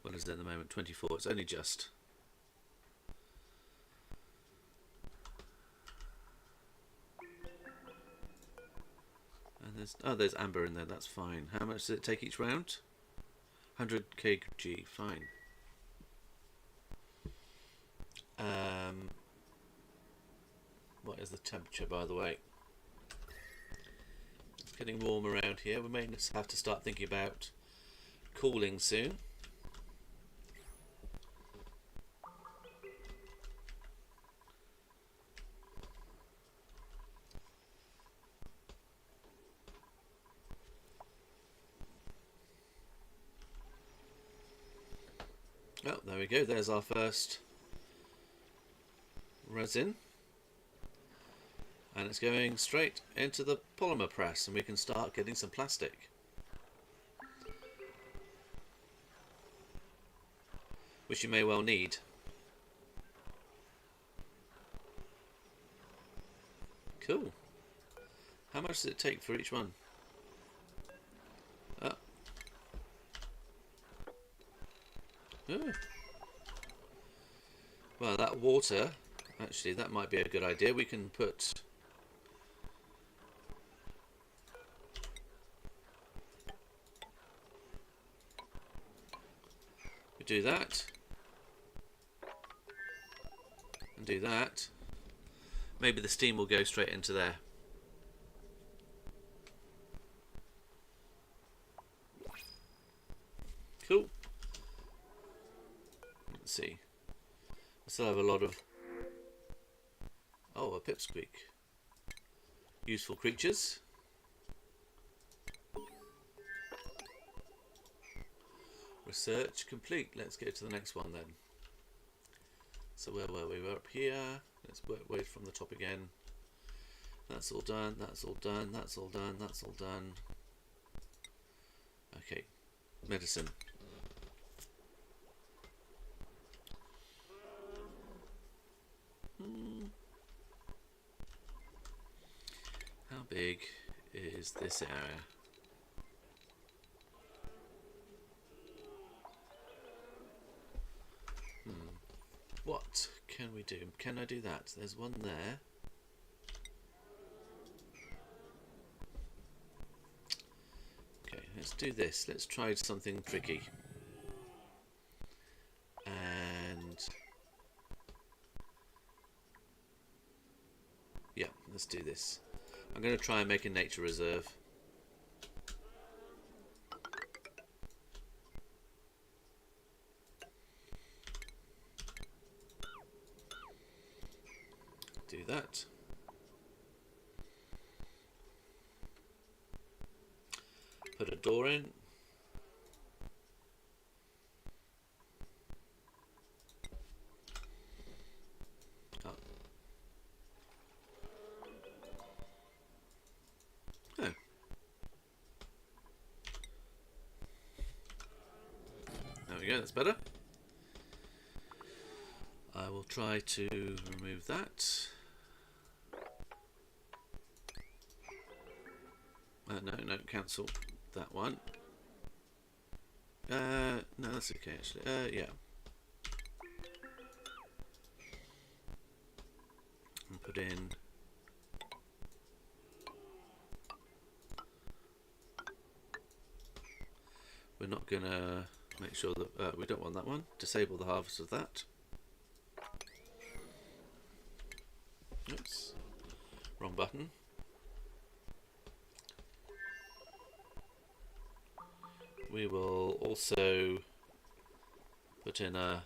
What is it at the moment? 24. It's only just. And there's amber in there. That's fine. How much does it take each round? 100 kg. Fine. What is the temperature, by the way? It's getting warm around here. We may have to start thinking about cooling soon. Oh, there we go. There's our first resin. And it's going straight into the polymer press, and we can start getting some plastic. Which you may well need. Cool. How much does it take for each one? Oh. Oh. Well, that water, actually, that might be a good idea. We can put... we do that. And do that. Maybe the steam will go straight into there. Cool. Let's see. I still have a lot of... oh, a pipsqueak. Useful creatures. Research complete. Let's go to the next one then. So where were we? We're up here. Let's work way from the top again. That's all done. That's all done. That's all done. That's all done. Okay. Medicine. How big is this area? What can we do? Can I do that? There's one there. Okay, let's do this. Let's try something tricky. And yeah, let's do this. I'm going to try and make a nature reserve. Do that. Put a door in. Oh. Oh. There we go, that's better. I will try to remove that. No, cancel that one. No, that's okay actually. Yeah. And put in. We're not gonna make sure that we don't want that one. Disable the harvest of that. Oops. Wrong button. We will also put in a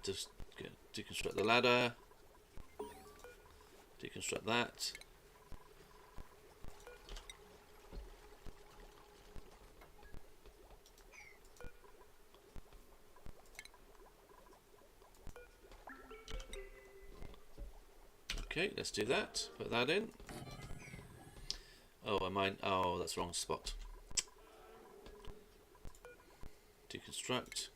just deconstruct the ladder, deconstruct that. Okay, let's do that. Put that in. Oh, oh, that's the wrong spot. Deconstruct.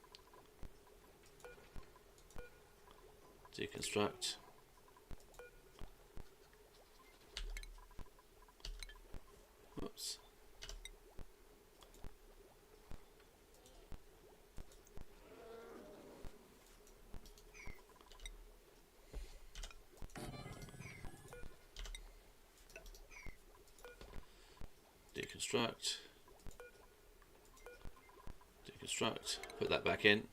Deconstruct. Whoops. Deconstruct. Deconstruct. Put that back in.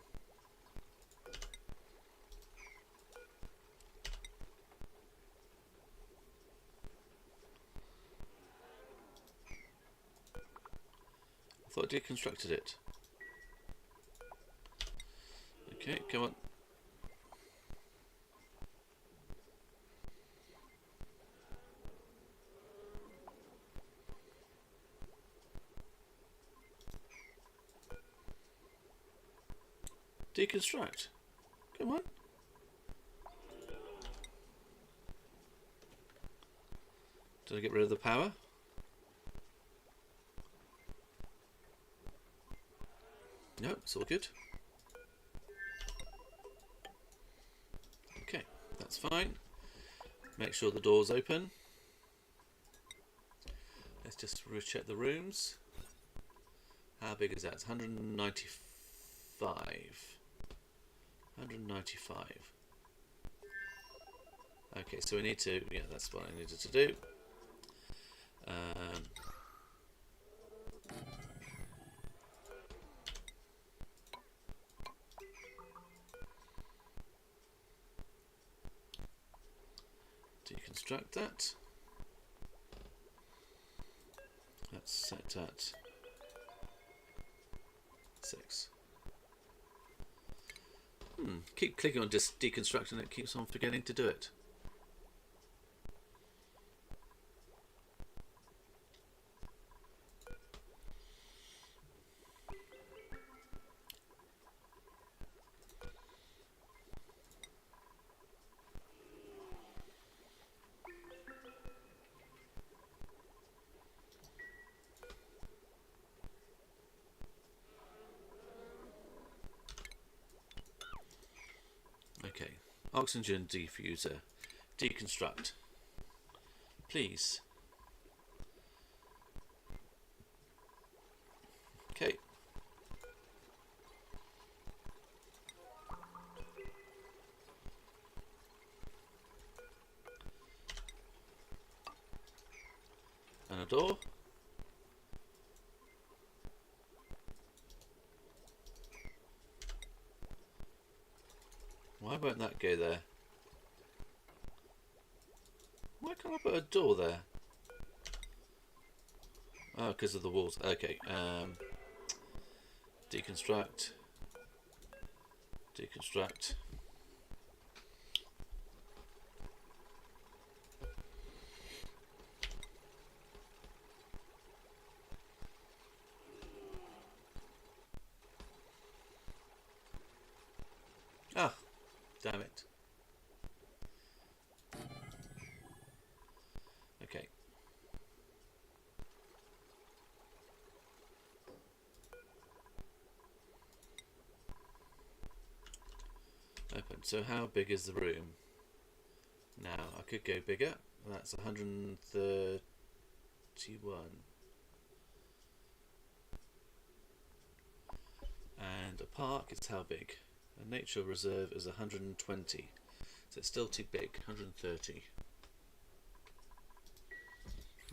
I thought I deconstructed it. Okay, come on. Deconstruct. Come on. Did I get rid of the power? No, it's all good. That's fine. Make sure the door's open. Let's just recheck the rooms. How big is that? It's 195. 195. Okay, so we need to, yeah, that's what I needed to do. Deconstruct that. That's set at 6. Keep clicking on just deconstruct and it keeps on forgetting to do it. Okay, oxygen diffuser, deconstruct, please. Okay. And a door. Why won't that go there? Why can't I put a door there? Oh, because of the walls. Okay. Deconstruct. Deconstruct. Ah, damn it. Okay. Open. So how big is the room? Now, I could go bigger. That's 131. And a park is how big? A nature reserve is 120. So it's still too big, 130.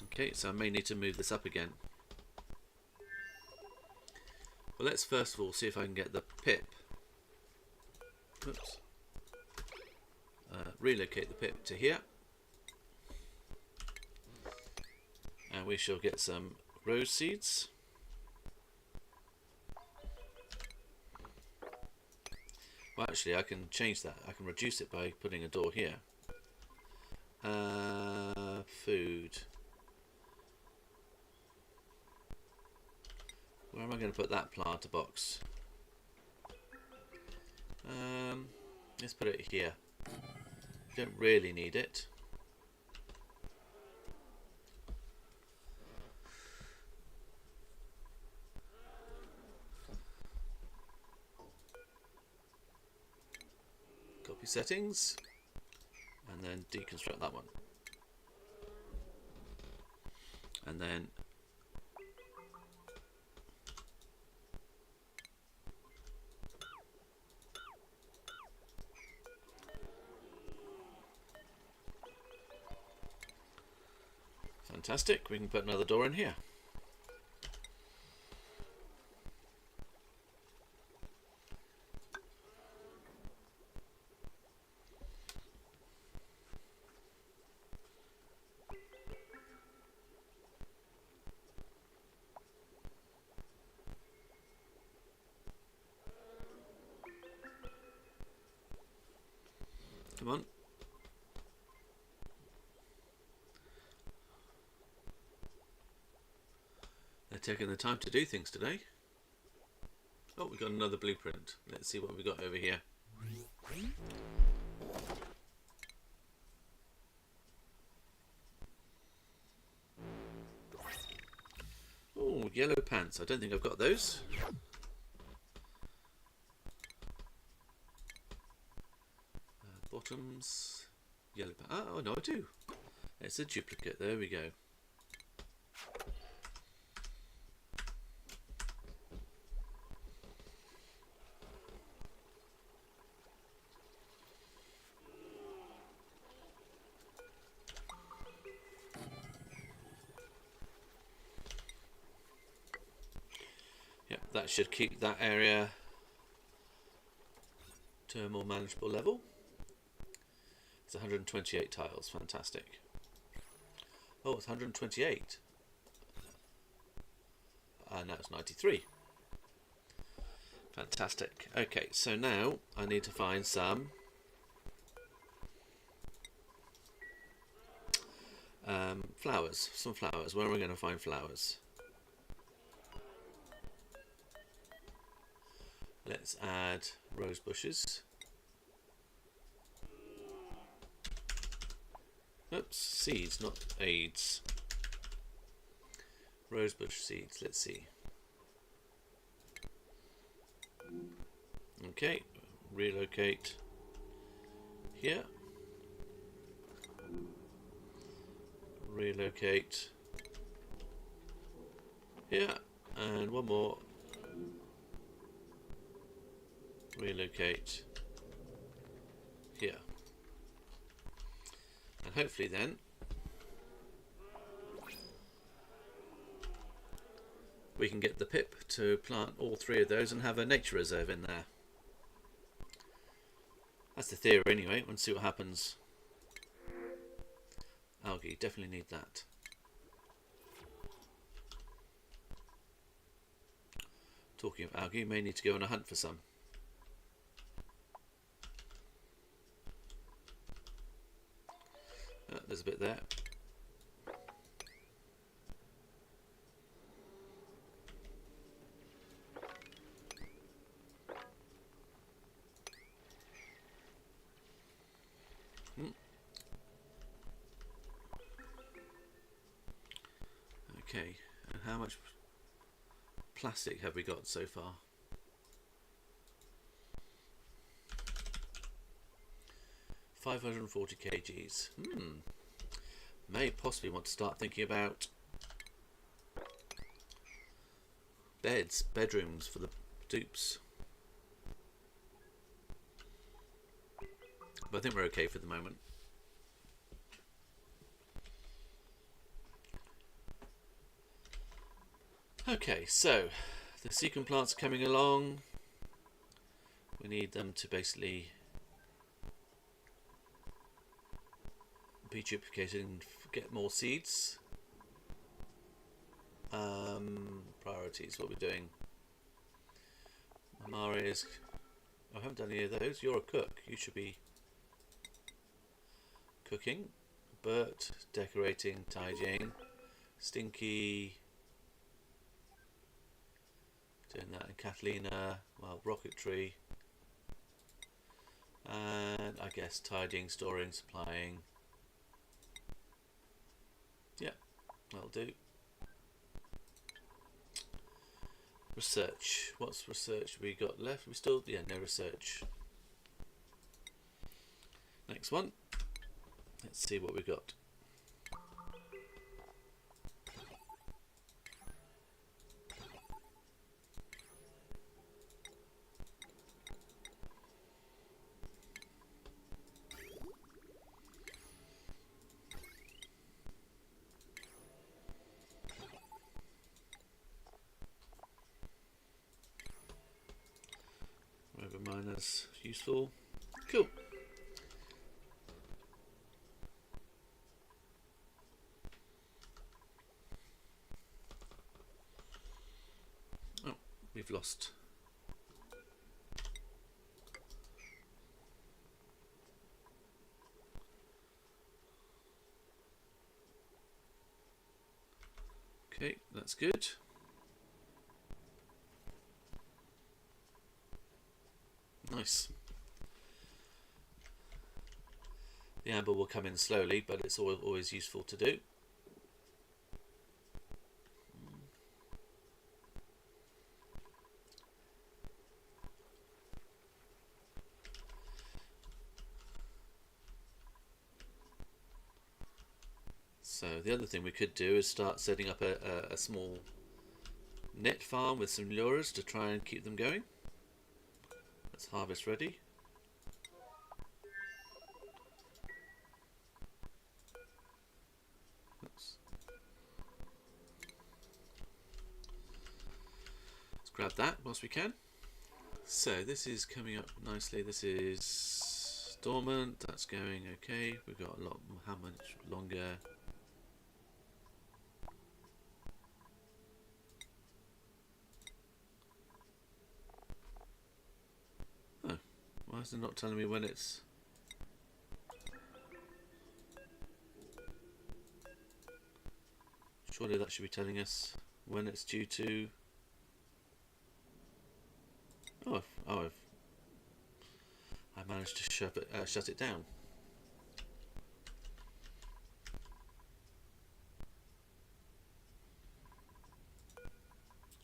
Okay, so I may need to move this up again. Well, let's first of all see if I can get the pip. Oops. Relocate the pip to here. And we shall get some rose seeds. Well, actually, I can change that. I can reduce it by putting a door here. Food. Where am I going to put that planter box? Let's put it here. Don't really need it. Copy settings and then deconstruct that one. And then fantastic, we can put another door in here. Come on. They're taking the time to do things today. Oh, we've got another blueprint. Let's see what we've got over here. Oh, yellow pants. I don't think I've got those. Bottoms. yellow. Oh no, I do. It's a duplicate. There we go. Yep, that should keep that area to a more manageable level. It's 128 tiles, fantastic. Oh, it's 128. And that's 93. Fantastic. Okay, so now I need to find some flowers. Some flowers. Where am I going to find flowers? Let's add rose bushes. Oops, seeds, not aids. Rosebush seeds, let's see. Okay, relocate here. Relocate here, and one more. Relocate here. And hopefully then we can get the pip to plant all three of those and have a nature reserve in there. That's the theory anyway. We'll see what happens. Algae, definitely need that. Talking of algae, may need to go on a hunt for some. There's a bit there. Okay, and how much plastic have we got so far? $540 kgs. May possibly want to start thinking about bedrooms for the dupes. But I think we're okay for the moment. Okay, so the sequin plants are coming along. We need them to basically be duplicated and get more seeds. Priorities, what we're doing. Maria's. I haven't done any of those. You're a cook. You should be cooking. Bert, decorating, tidying. Stinky, doing that. And Kathlina, well, rocketry. And I guess tidying, storing, supplying. Yeah, that'll do. Research. What's research we got left? We still, yeah, no research. Next one. Let's see what we got. Miners useful. Cool. Oh, we've lost. Okay, that's good. Nice. The amber will come in slowly, but it's always useful to do. So the other thing we could do is start setting up a small net farm with some lures to try and keep them going. That's harvest ready. Oops. Let's grab that whilst we can. So this is coming up nicely. This is dormant. That's going okay. We've got a lot. How much longer? Oh, why is it not telling me when it's? Surely that should be telling us when it's due to. I managed to shut it down.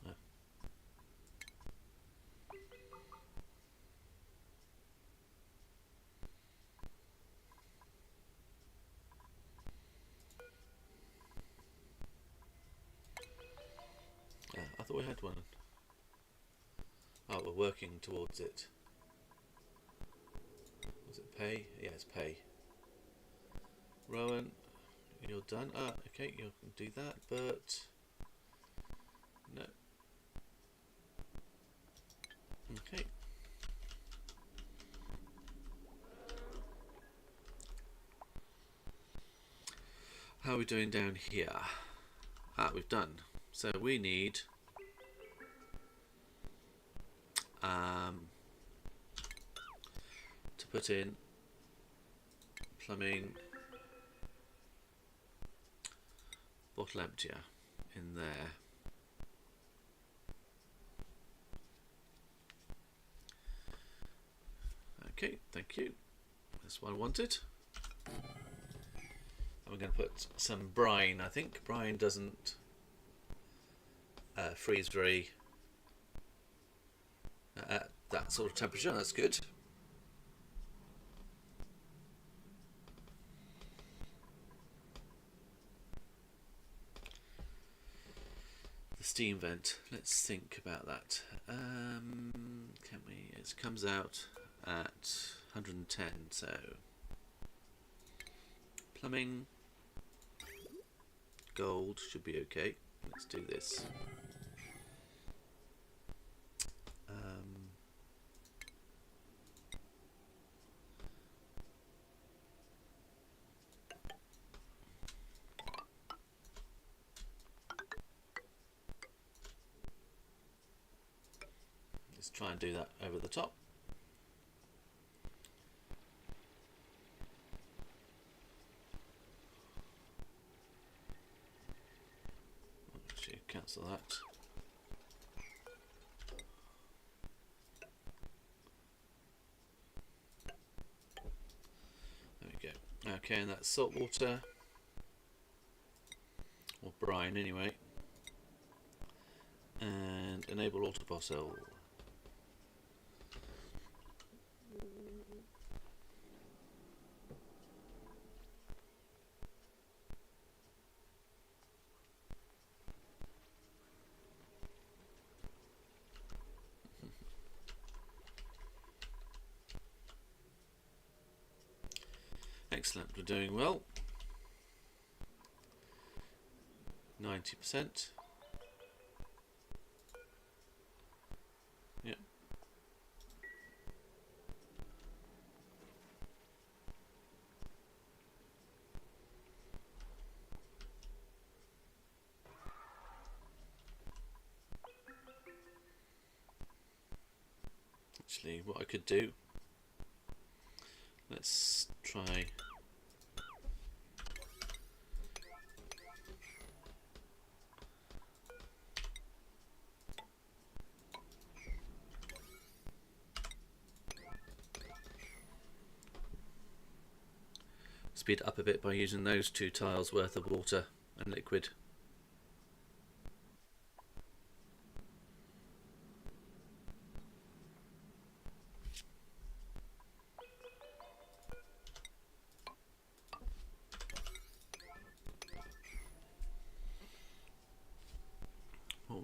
Oh. I thought we had one. Oh, we're working towards it. Was it pay? Yeah, it's pay. Rowan, you're done. Ah, okay, you can do that, but no. Okay. How are we doing down here? Ah, we've done. So we need to put in plumbing bottle emptier in there. Okay, thank you. That's what I wanted. And we're going to put some brine. I think brine doesn't freeze very at that sort of temperature. That's good. The steam vent. Let's think about that. Can we? It comes out at 110. So plumbing gold should be okay. Let's do this. Let's try and do that over the top. Actually, cancel that. There we go. Okay, and that's salt water, or brine anyway. And enable auto bottle. Excellent, we're doing well. 90%. Yep. Actually, what I could do, let's try speed it up a bit by using those 2 tiles worth of water and liquid.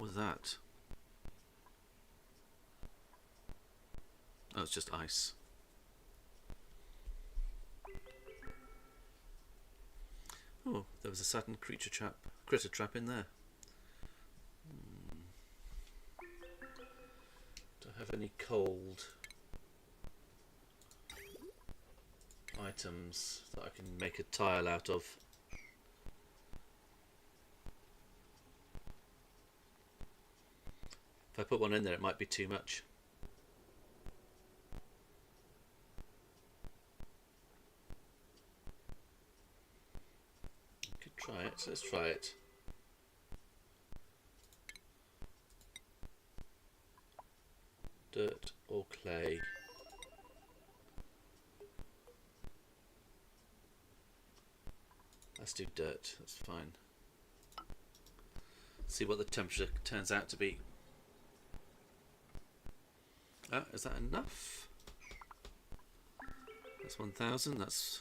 was that? Oh, it's just ice. Oh, there was a sudden critter trap in there. Don't have any cold items that I can make a tile out of. If I put one in there, it might be too much. I could try it. Let's try it. Dirt or clay? Let's do dirt. That's fine. See what the temperature turns out to be. Ah, is that enough? That's 1000. That's...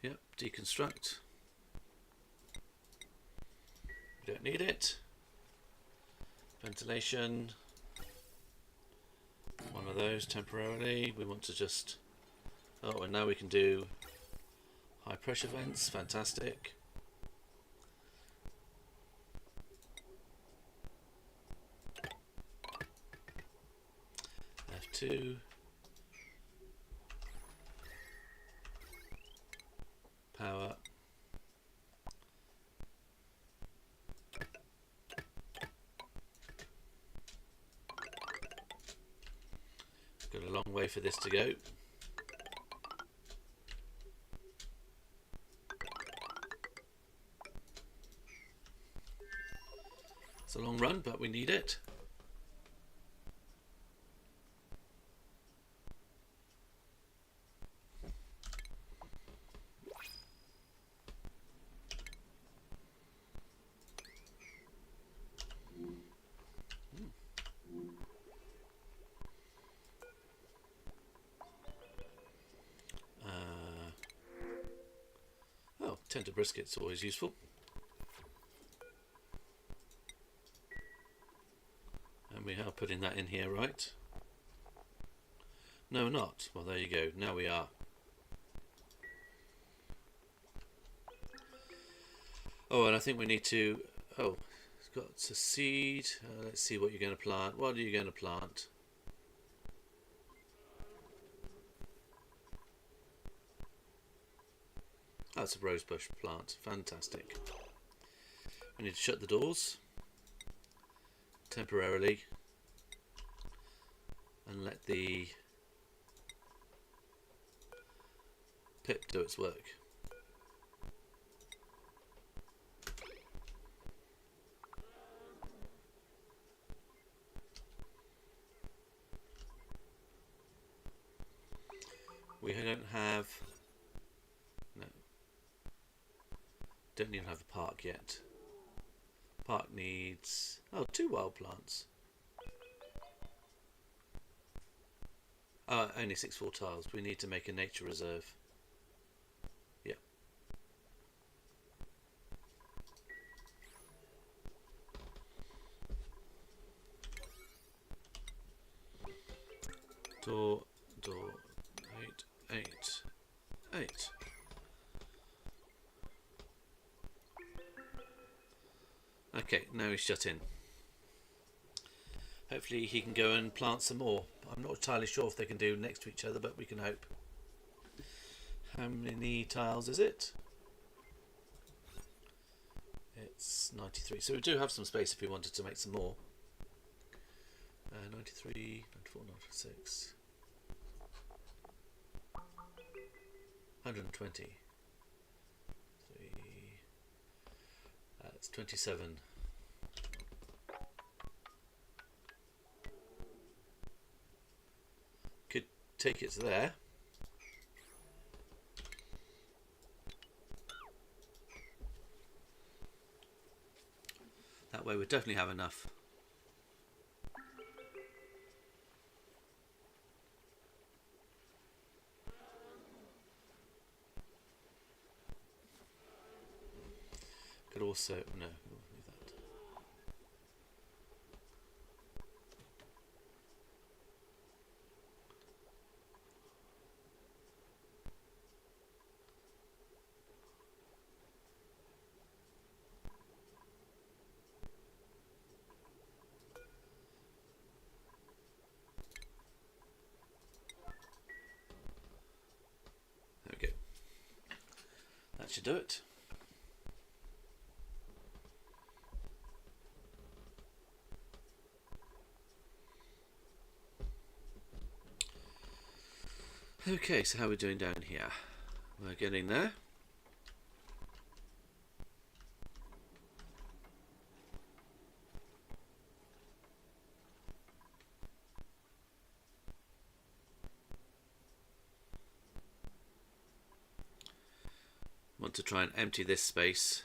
Yep, deconstruct. We don't need it. Ventilation. One of those temporarily. We want to just... Oh, and now we can do high pressure vents. Fantastic. F2. Power. Got a long way for this to go. It's a long run, but we need it. Oh, tender brisket's always useful. And we are putting that in here, right? No, not. Well, there you go. Now we are. Oh, and I think we need to... Oh, it's got a seed. Let's see what you're going to plant. What are you going to plant? That's a rosebush plant. Fantastic. We need to shut the doors temporarily and let the pip do its work. We don't have... No. Don't even have a park yet. Park needs... Oh, 2 wild plants. Only 6 full tiles. We need to make a nature reserve. Yep. Door, 8. Okay, now he's shut in. Hopefully he can go and plant some more. I'm not entirely sure if they can do next to each other, but we can hope. How many tiles is it? It's 93. So we do have some space if we wanted to make some more. 93, 94, 96. 120. That's 27. Could take it to there. That way we definitely have enough. Could also, no, we'll leave that. should do it. Okay, so how are we doing down here? We're getting there. Want to try and empty this space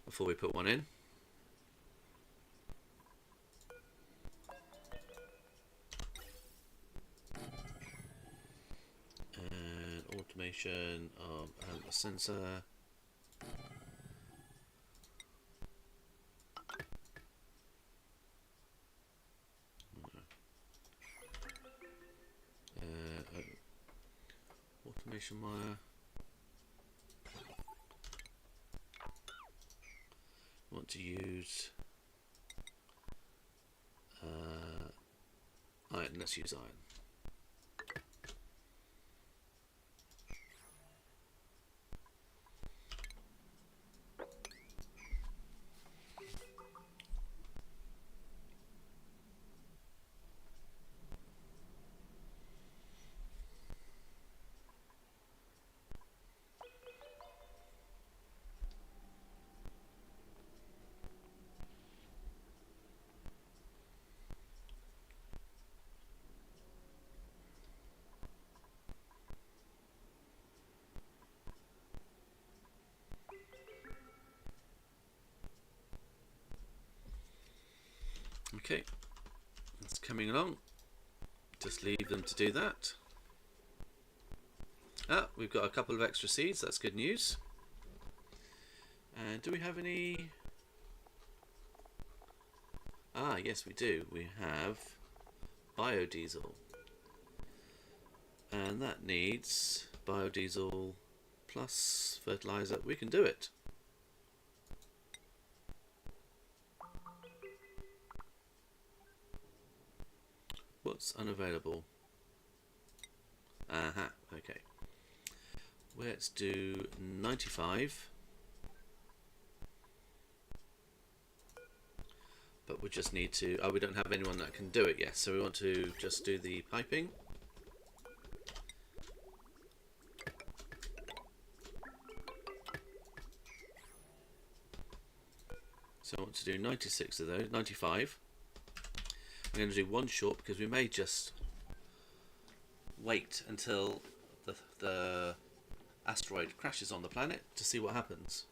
before we put one in. And automation of a sensor. Automation wire. Want to use iron. Let's use iron. Okay, it's coming along. Just leave them to do that. Ah, we've got a couple of extra seeds. That's good news. And do we have any? Ah, yes, we do. We have biodiesel. And that needs biodiesel plus fertilizer. We can do it. What's unavailable? Aha, okay. Let's do 95. But we just need to, oh, we don't have anyone that can do it yet, so we want to just do the piping. So I want to do 96 of those, 95. I'm going to do one short because we may just wait until the asteroid crashes on the planet to see what happens.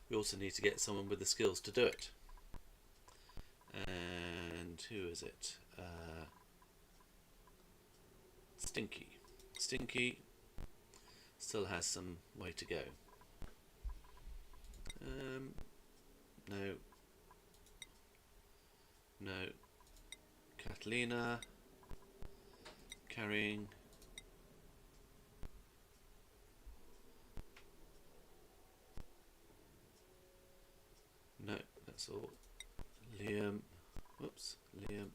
We also need to get someone with the skills to do it. And who is it? Stinky. Stinky still has some way to go. No. No. Catalina. Carrying. No, that's all. Liam. Whoops. Liam.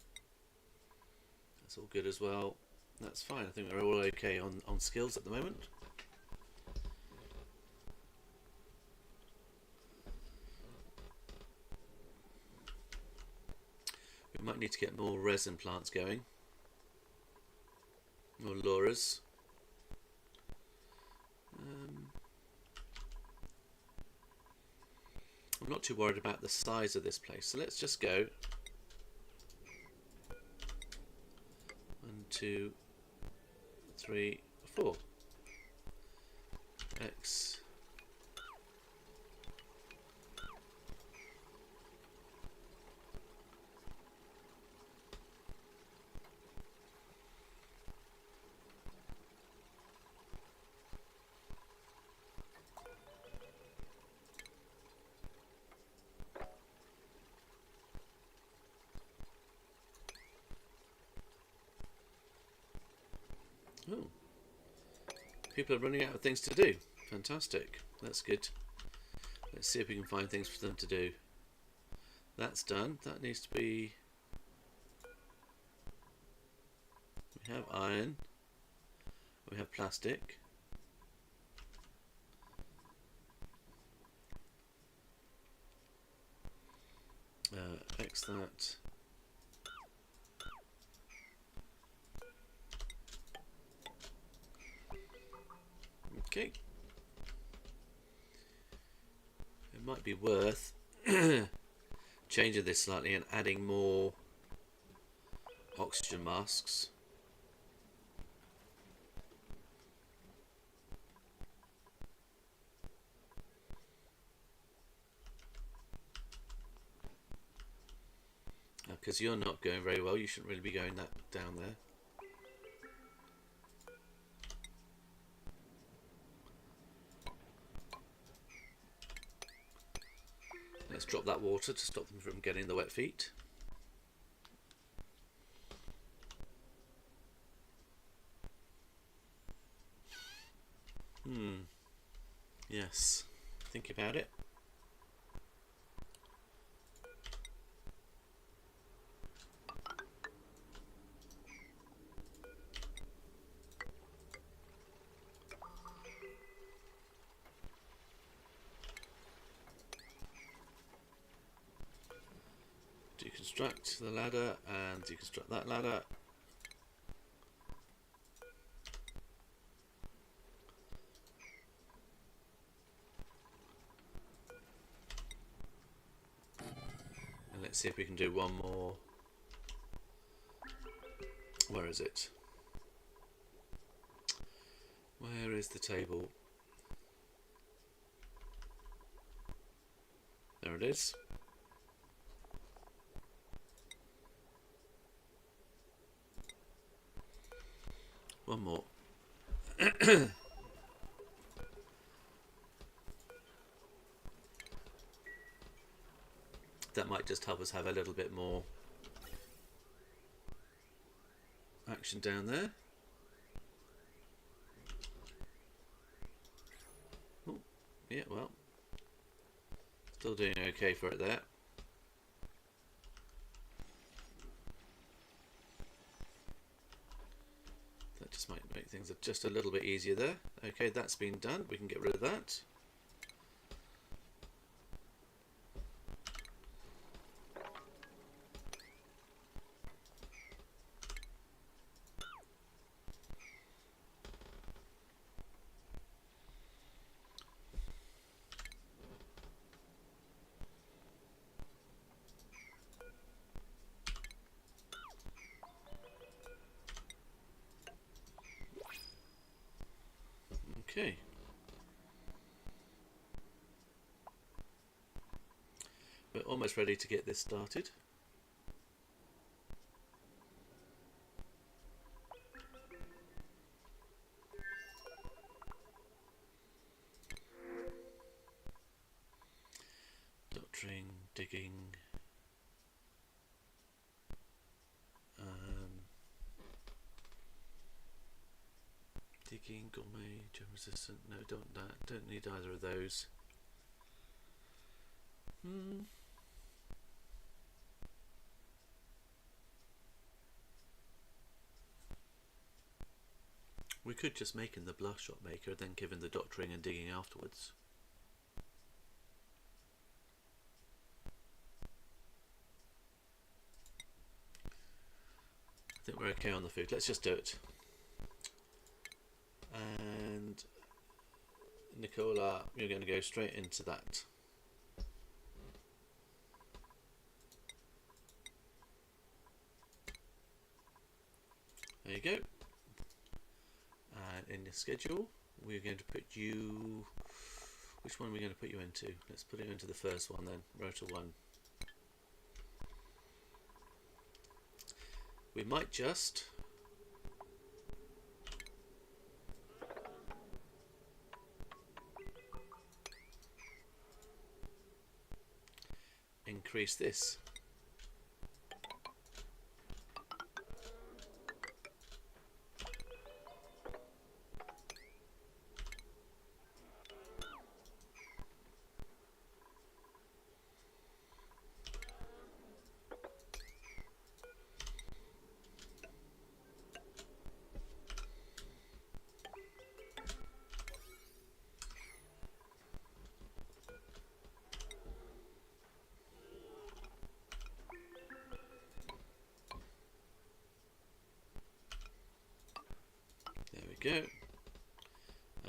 That's all good as well. That's fine. I think we're all okay on skills at the moment. We might need to get more resin plants going. More Lauras. I'm not too worried about the size of this place, so let's just go 1, 2, 3, 4. X. Oh, people are running out of things to do. Fantastic. That's good. Let's see if we can find things for them to do. That's done. That needs to be... We have iron. We have plastic. X that. Okay. It might be worth changing this slightly and adding more oxygen masks. Because you're not going very well, you shouldn't really be going that down there. Let's drop that water to stop them from getting the wet feet. Yes, think about it. Deconstruct the ladder and deconstruct that ladder. And let's see if we can do one more. Where is it? Where is the table? There it is. One more. That might just help us have a little bit more action down there. Oh, yeah, well, still doing okay for it there. That just might make things just a little bit easier there. Okay, that's been done. We can get rid of that. Okay. We're almost ready to get this started. Doctoring, digging. Digging, gourmet, germ resistant. No, don't need either of those. We could just make in the blast shot maker, then give him the doctoring and digging afterwards. I think we're okay on the food. Let's just do it. And Nicola, you're going to go straight into that. There you go. And in the schedule, we're going to put you... Which one are we going to put you into? Let's put you into the first one then, rotor 1. We might just... increase this. we go.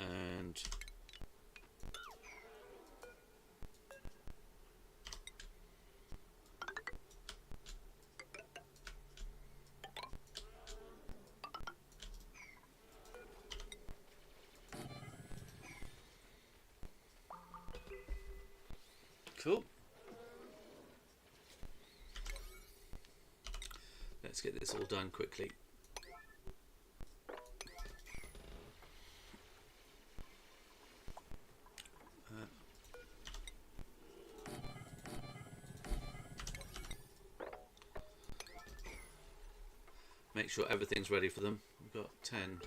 And cool. Let's get this all done quickly. Make sure everything's ready for them. We've got 10.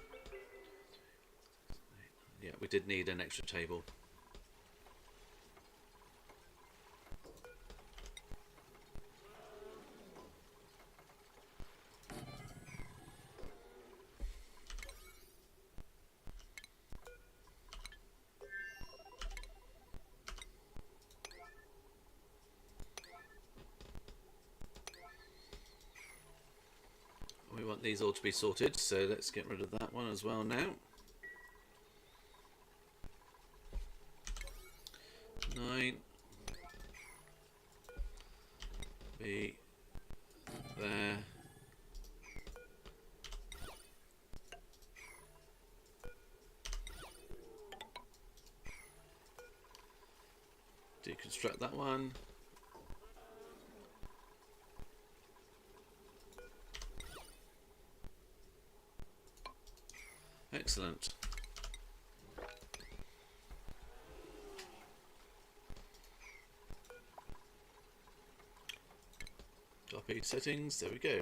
Yeah, we did need an extra table. We want these all to be sorted, so let's get rid of that one as well now. 9. Be there. Deconstruct that one. Excellent. Copy settings, there we go.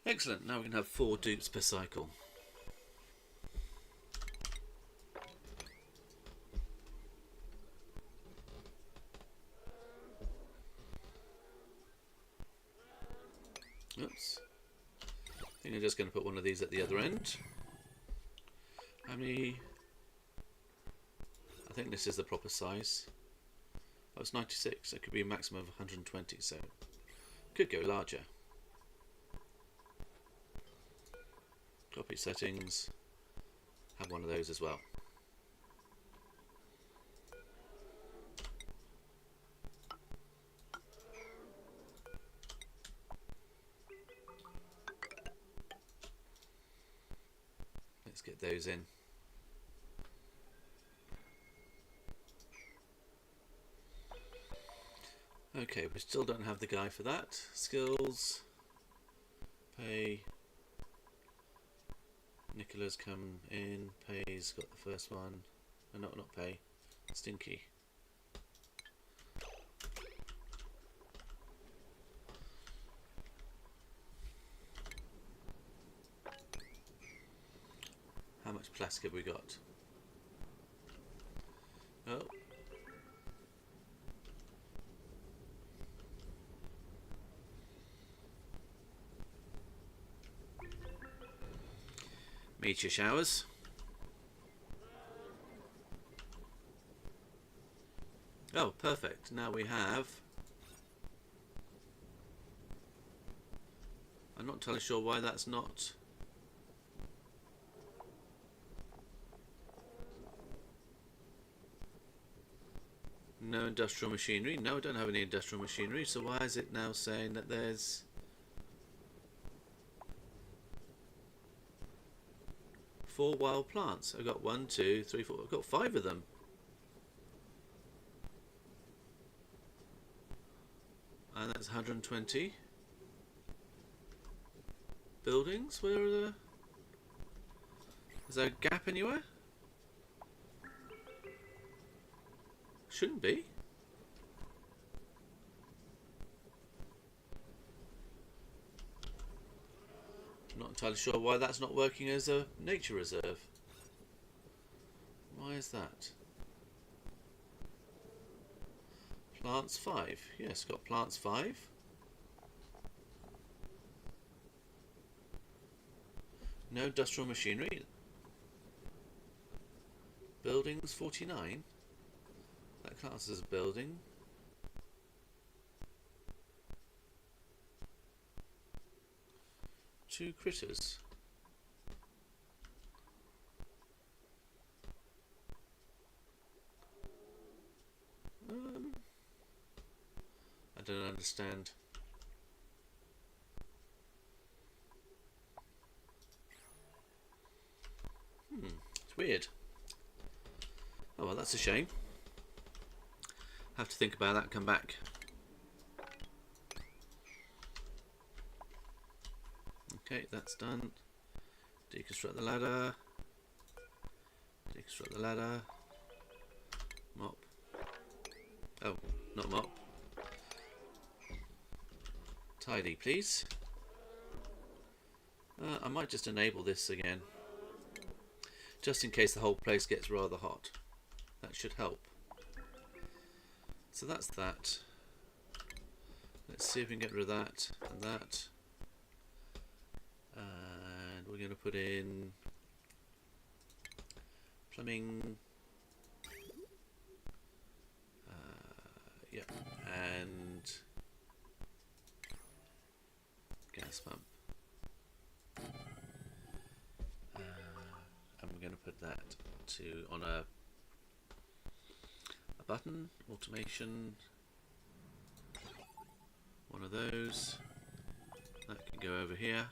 Excellent, now we can have 4 dupes per cycle. Oops. I think I'm just going to put one of these at the other end. How many? I think this is the proper size. Oh, it's 96, so it could be a maximum of 120, so could go larger. Copy settings, have one of those as well. Let's get those in. Okay, we still don't have the guy for that. Skills, pay. Nicola's come in. Pay's got the first one. Oh, not pay. Stinky. How much plastic have we got? Oh. Meteor showers. Oh, perfect. Now we have... I'm not entirely sure why that's not... No industrial machinery. No, I don't have any industrial machinery. So why is it now saying that there's... 4 wild plants? I've got 1, 2, 3, 4. I've got 5 of them. And that's 120 buildings. Where are the... Is there a gap anywhere? Shouldn't be. Not entirely sure why that's not working as a nature reserve. Why is that? Plants 5. Yes, got plants 5. No industrial machinery. Buildings 49. That class as a building. Two critters. understand. It's weird. Oh well, that's a shame. Have to think about that, come back. Okay, that's done. Deconstruct the ladder. Deconstruct the ladder. Mop. Oh, not mop. Tidy, please. I might just enable this again, just in case the whole place gets rather hot. That should help. So that's that. Let's see if we can get rid of that and that. And we're going to put in plumbing. Yeah, and gas pump. And we're going to put that on a button, automation, one of those. That can go over here,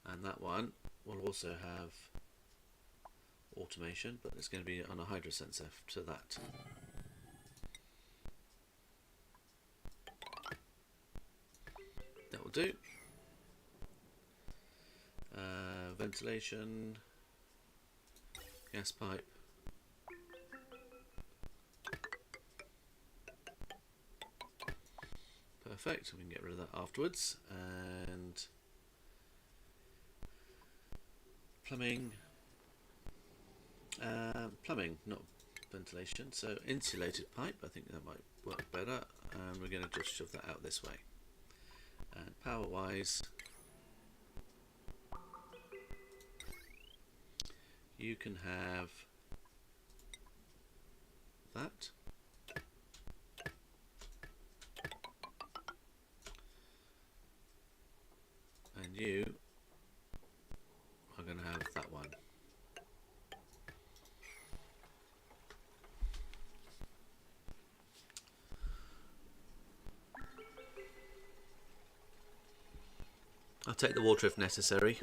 and that one will also have automation, but it's going to be on a hydro sensor to that. That will do. Ventilation, gas pipe. Perfect, we can get rid of that afterwards. And plumbing. Plumbing, not ventilation. So insulated pipe, I think that might work better. And we're going to just shove that out this way. And power wise, you can have that. And you are going to have that one. I'll take the water if necessary,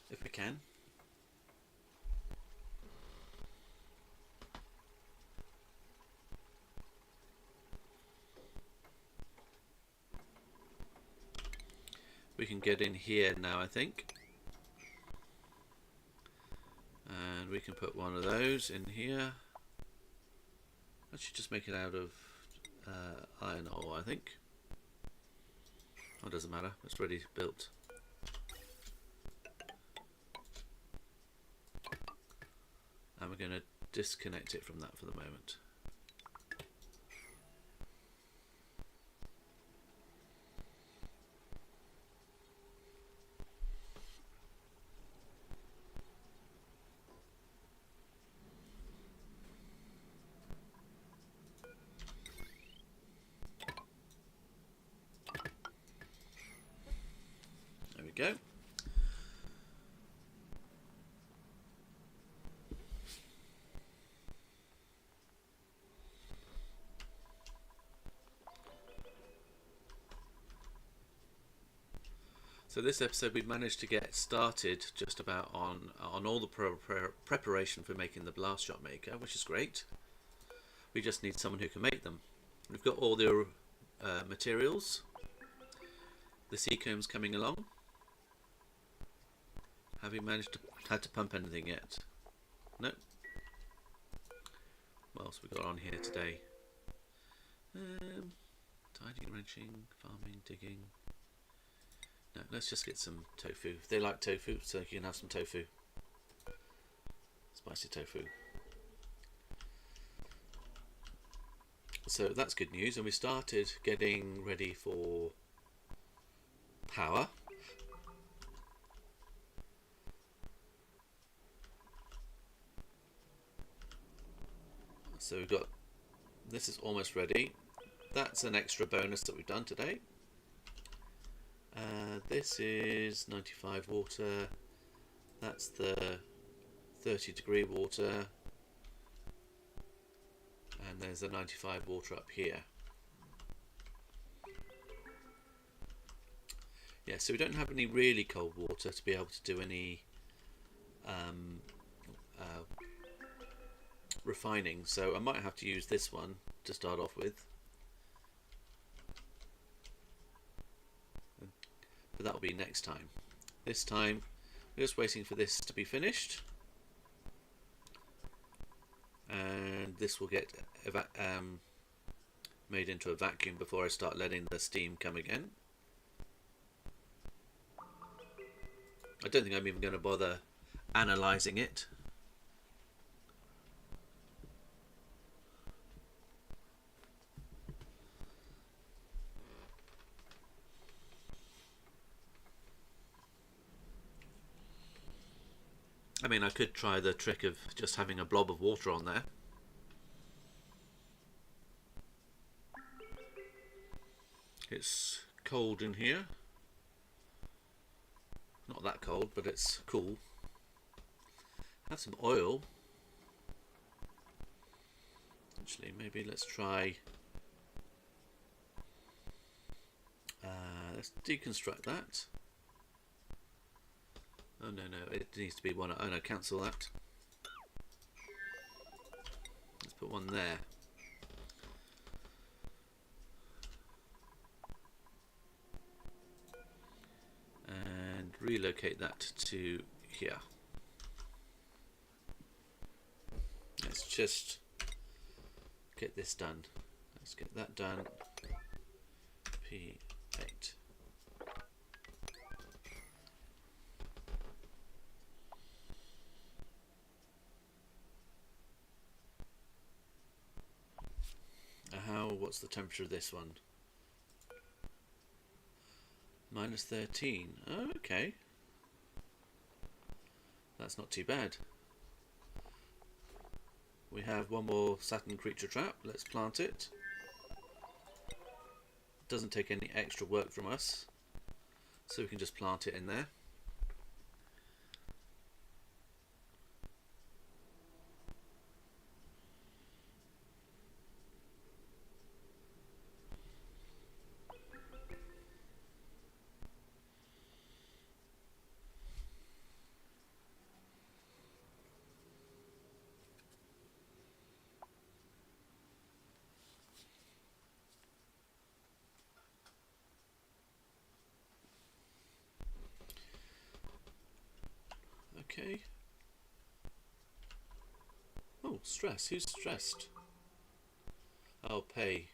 if we can. We can get in here now, I think. And we can put one of those in here. I should just make it out of iron ore, I think. Oh, it doesn't matter, it's already built. And we're going to disconnect it from that for the moment. There we go. So this episode we've managed to get started just about on all the preparation for making the blast shot maker, which is great. We just need someone who can make them. We've got all the materials. The seacomb's coming along. Have you had to pump anything yet? No. What else we got on here today? Tidying, wrenching, farming, digging. No, let's just get some tofu. They like tofu, so you can have some tofu. Spicy tofu. So that's good news, and we started getting ready for power. So we've got, this is almost ready. That's an extra bonus that we've done today. This is 95 water. That's the 30-degree water. and there's a 95 water up here. Yeah, so we don't have any really cold water to be able to do any refining, so I might have to use this one to start off with, but that'll be next time. This time we're just waiting for this to be finished, and this will get made into a vacuum before I start letting the steam come again. I don't think I'm even going to bother analysing it. I mean, I could try the trick of just having a blob of water on there. It's cold in here. Not that cold, but it's cool. Have some oil. Actually, maybe let's try. Let's deconstruct that. Oh no, it needs to be one. Oh no, cancel that. Let's put one there. And relocate that to here. Let's just get this done. Let's get that done. P8. What's the temperature of this one? -13. Oh, okay. That's not too bad. We have one more Saturn creature trap. Let's plant it. Doesn't take any extra work from us, so we can just plant it in there. Okay. Oh, stress. Who's stressed? I'll pay.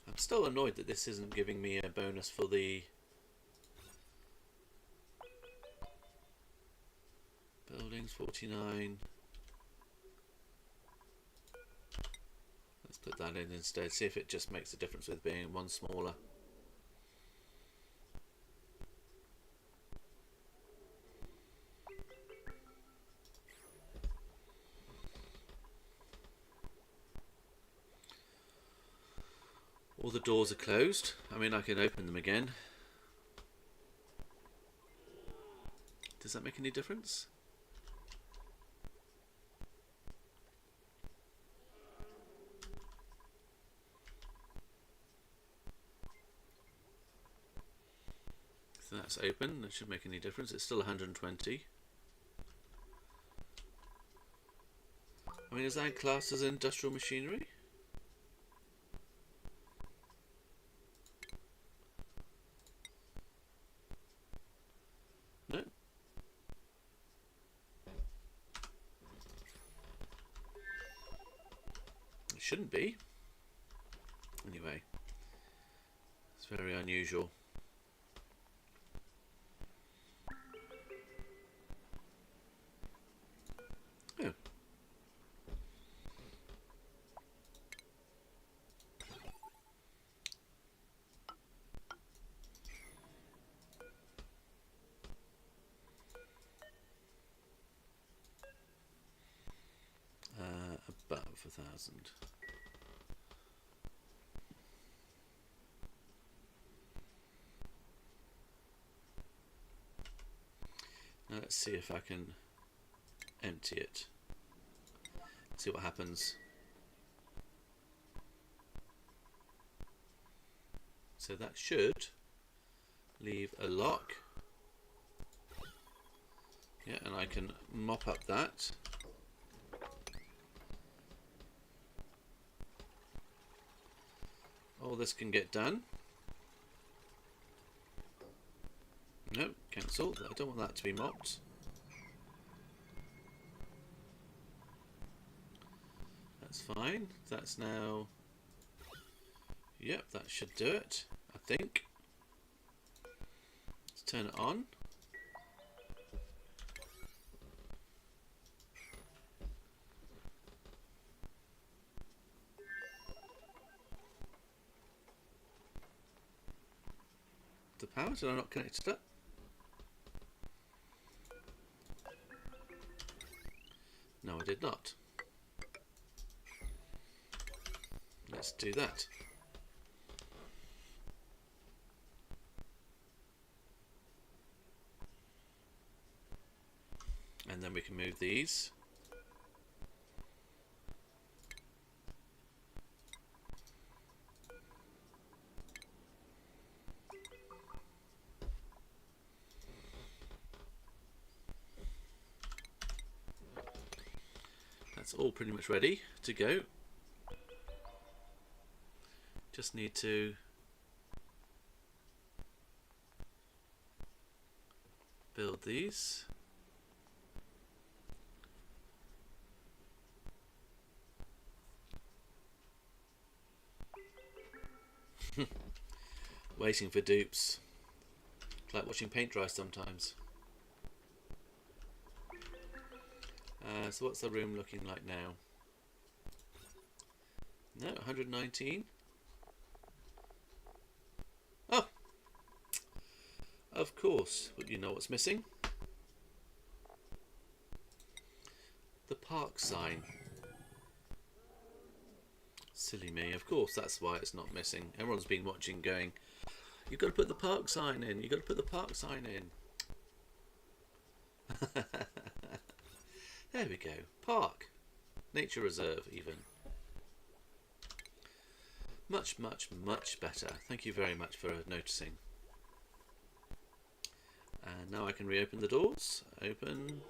I'm still annoyed that this isn't giving me a bonus for the buildings. 49. Let's put that in instead. See if it just makes a difference with being one smaller. All the doors are closed. I mean, I can open them again. Does that make any difference? So that's open. That should make any difference. It's still 120. I mean, is that classed as industrial machinery? No. It shouldn't be. Anyway, it's very unusual. Oh. Above 1,000. Now let's see if I can empty it. See what happens. So that should leave a lock. Yeah, and I can mop up that. All this can get done. No, cancel. I don't want that to be mopped. That's fine. That's now... Yep, that should do it, I think. Let's turn it on. The power, did I not connect it up? No, I did not. Let's do that. And then we can move these. That's all pretty much ready to go. Just need to build these. Waiting for dupes. It's like watching paint dry sometimes. So what's the room looking like now? No, 119. Oh! Of course. But you know what's missing? The park sign. Silly me. Of course, that's why it's not missing. Everyone's been watching going, you've got to put the park sign in. You've got to put the park sign in. There we go. Park. Nature reserve, even. Much, much, much better. Thank you very much for noticing. And now I can reopen the doors. Open.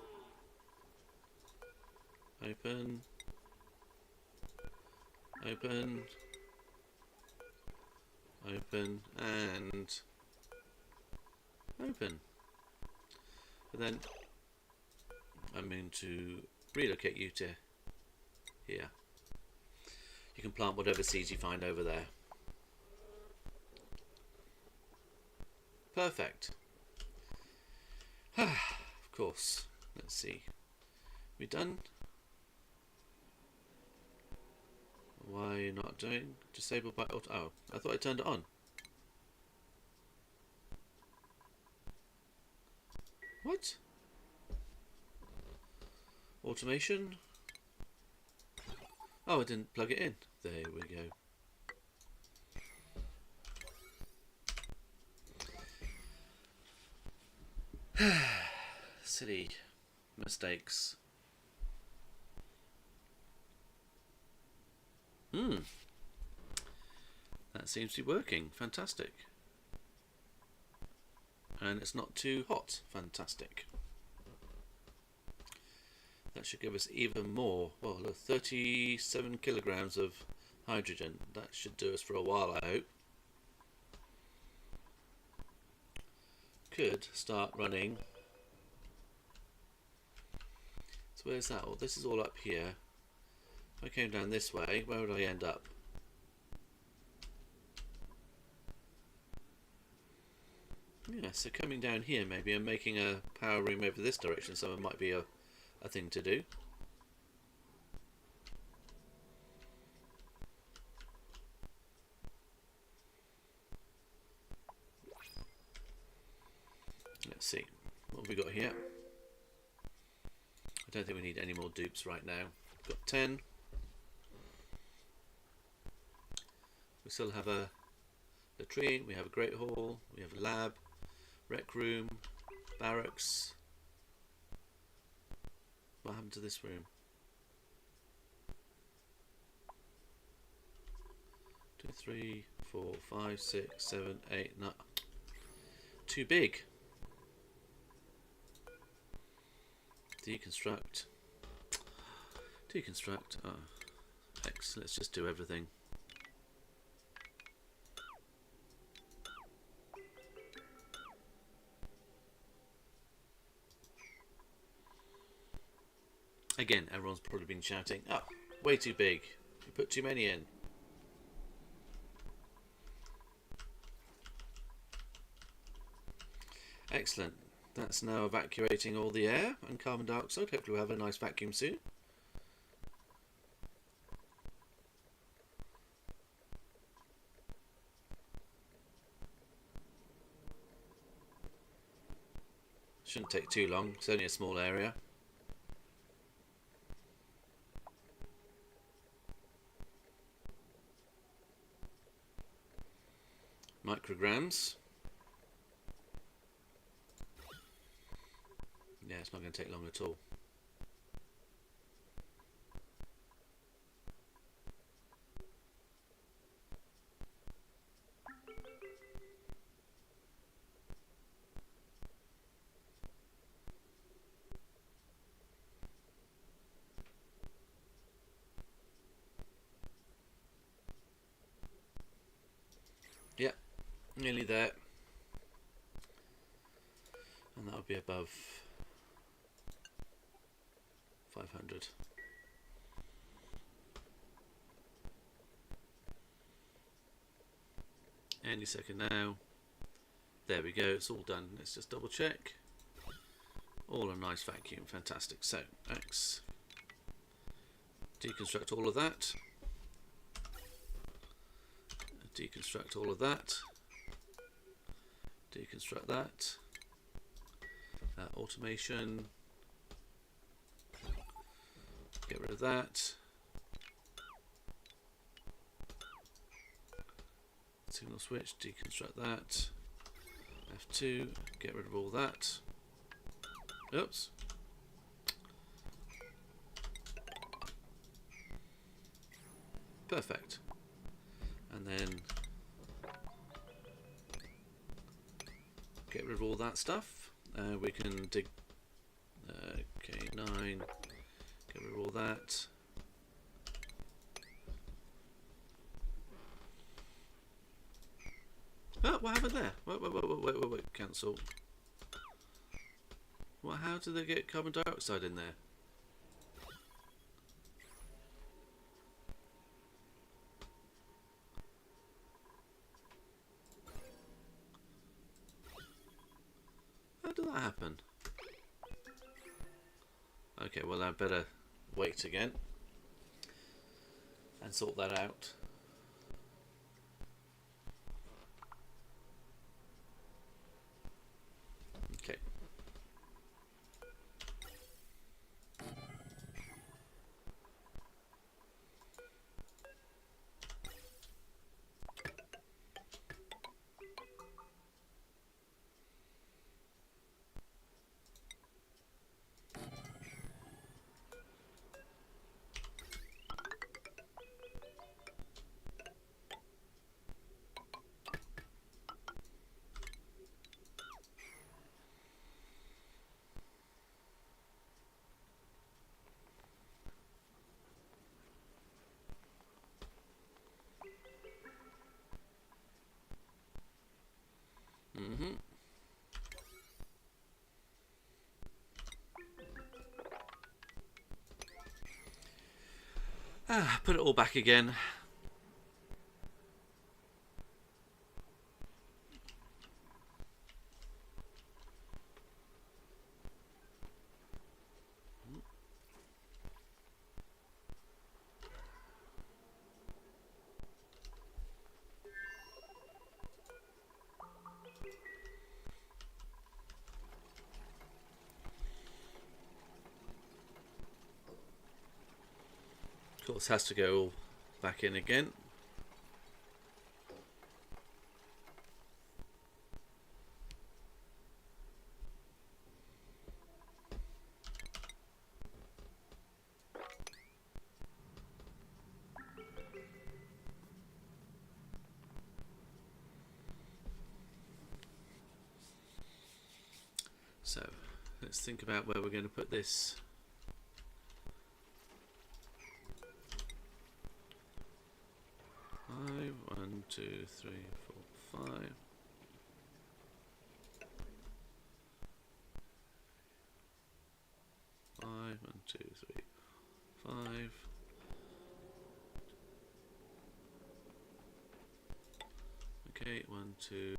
Open. Open. Open. And open. But then I'm going to relocate you to here. You can plant whatever seeds you find over there. Perfect. Of course. Let's see. We done? Why are you not doing? Disabled by auto. Oh, I thought I turned it on. What? Automation? Oh, I didn't plug it in. There we go. Silly mistakes. That seems to be working. Fantastic. And it's not too hot. Fantastic. That should give us even more. Well, 37 kilograms of hydrogen. That should do us for a while, I hope. Could start running. So where's that? Well, this is all up here. If I came down this way, where would I end up? Yeah, so coming down here maybe and making a power room over this direction, so it might be a thing to do. Let's see, what have we got here? I don't think we need any more dupes right now. We've got 10. We still have a latrine, we have a great hall, we have a lab, rec room, barracks. What happened to this room? 3, 4, 5, 6, 7, 8, 9. Too big. Deconstruct. Deconstruct. Oh, X. Let's just do everything. Again, everyone's probably been shouting, "Oh, way too big. You put too many in." Excellent. That's now evacuating all the air and carbon dioxide. Hopefully we'll have a nice vacuum soon. Shouldn't take too long. It's only a small area. Micrograms. Yeah, it's not going to take long at all. Yep, nearly there. And that'll be above 500. Any second now. There we go, it's all done. Let's just double check. All a nice vacuum, fantastic. So, X. Deconstruct all of that. Deconstruct all of that. Deconstruct that. Automation. Get rid of that. Signal switch, deconstruct that. F2, get rid of all that. Oops. Perfect. And then get rid of all that stuff. We can dig K9, get rid of all that. Oh, what happened there? Wait, cancel. Well, how did they get carbon dioxide in there? How did that happen? Okay, well I better wait again and sort that out. Okay. Put it all back again. Of course, has to go all back in again. So let's think about where we're going to put this. Five, 1, 2, 3, 4, 5. Five, 1, 2, 3, 5. Okay, 1, 2,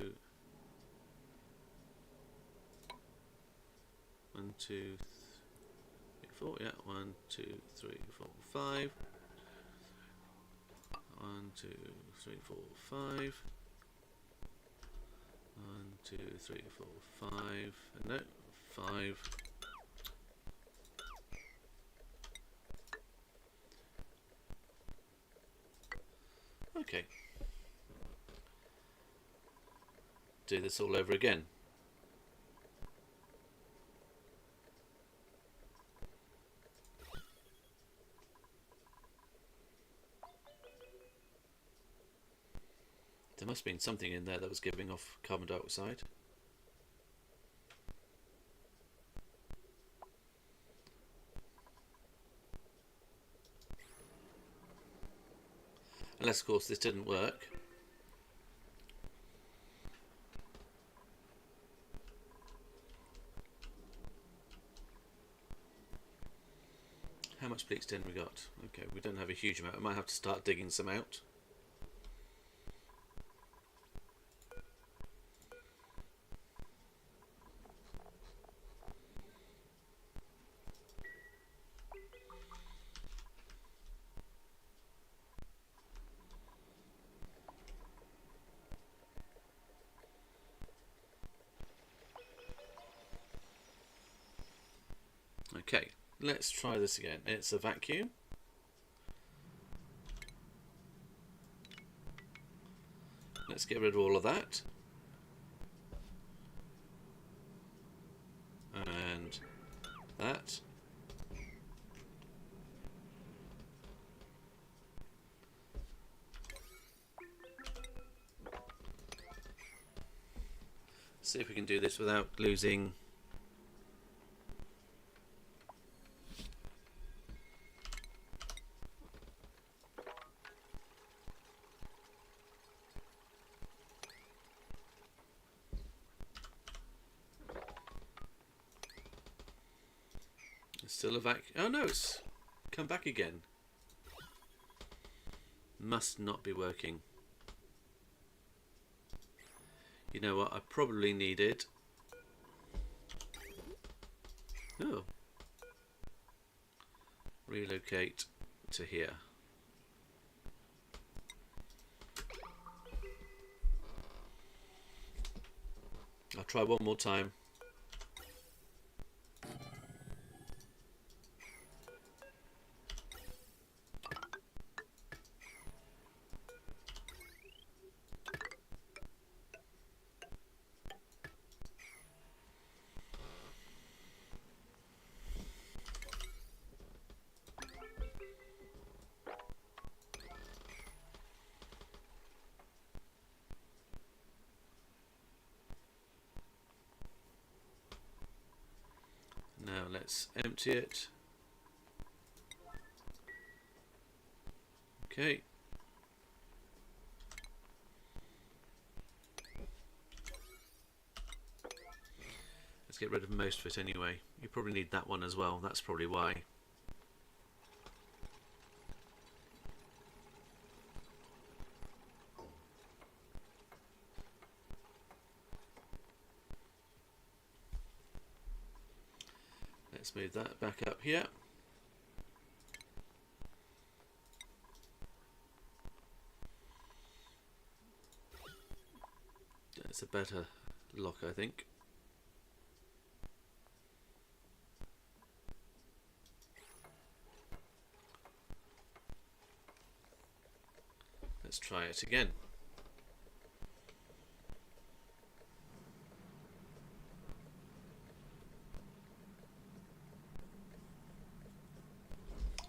1, 2, 3, 4. Yeah, 1, 2, 3, 4, 5. 1, 2, 3, 4, 5. 1, 2, 3, 4, 5. No, 5. Okay. Do this all over again. There must have been something in there that was giving off carbon dioxide. Unless, of course, this didn't work. How much bleach tin we got? Okay, we don't have a huge amount. I might have to start digging some out. Okay, let's try this again. It's a vacuum. Let's get rid of all of that. And that. See if we can do this without losing. It's still a vacuum. Oh no, it's come back again. Must not be working. You know what? I probably needed. Oh. Relocate to here. I'll try one more time. Now let's empty it. Okay. Let's get rid of most of it anyway. You probably need that one as well. That's probably why. Let's move that back up here. That's a better lock, I think. Let's try it again.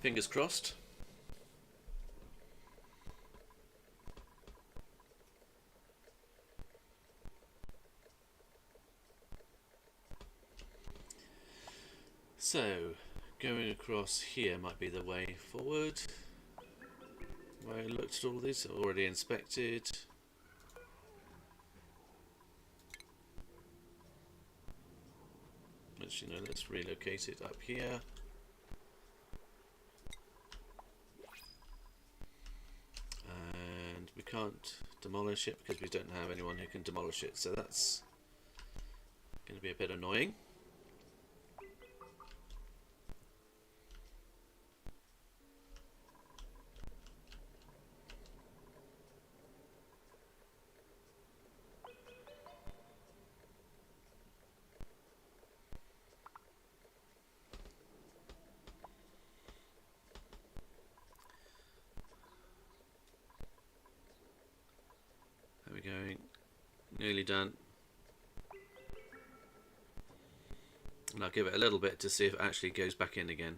Fingers crossed. So, going across here might be the way forward. Where I looked at all these, already inspected. Let's relocate it up here. And we can't demolish it because we don't have anyone who can demolish it, so that's going to be a bit annoying. There we go, nearly done. And I'll give it a little bit to see if it actually goes back in again.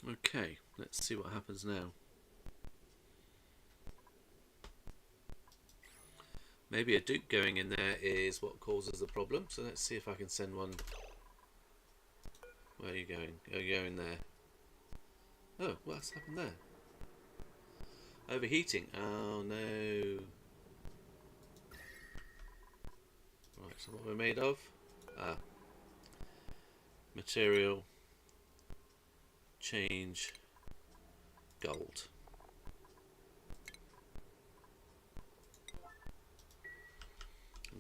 Okay, let's see what happens now. Maybe a dupe going in there is what causes the problem, so let's see if I can send one. Where are you going? Oh, you're going there. Oh, what's happened there? Overheating. Oh no. Right, so what we're made of? Material. Change. Gold.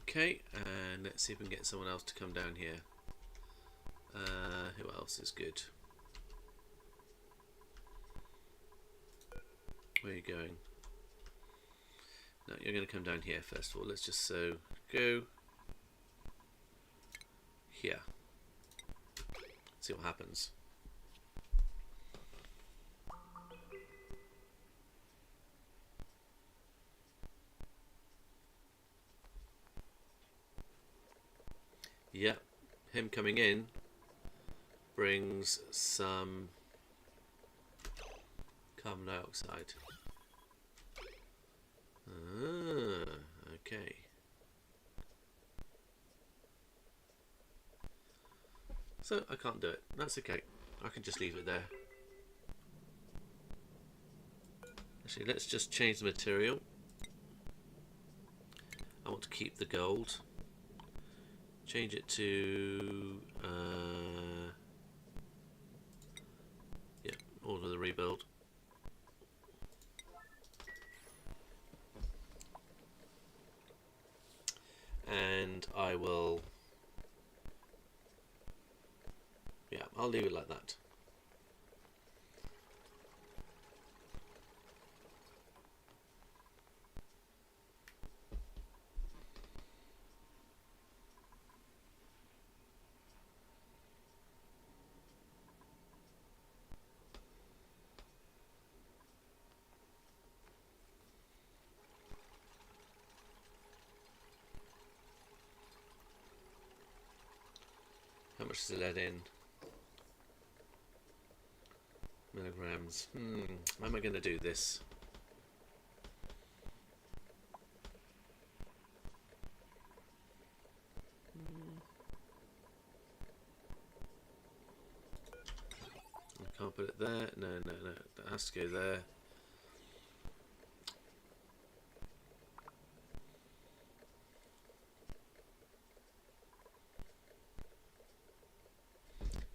Okay, and let's see if we can get someone else to come down here. Who else is good? Where are you going? No, you're going to come down here first of all. Let's just go here. See what happens. Yep, him coming in brings some carbon dioxide. Okay. So I can't do it. That's okay. I can just leave it there. Actually, let's just change the material. I want to keep the gold. Change it to order the rebuild. And I will, I'll leave it like that. How much does it let in? Milligrams. How am I going to do this? I can't put it there. No. That has to go there.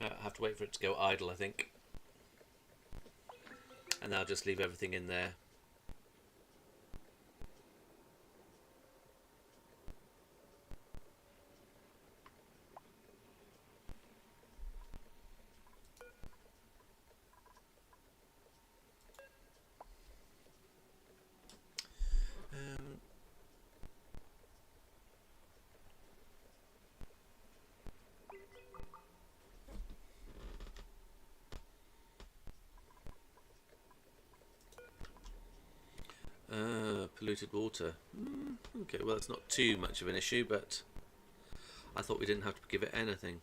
I have to wait for it to go idle, I think. And I'll just leave everything in there. Polluted water. Okay, well, it's not too much of an issue, but I thought we didn't have to give it anything.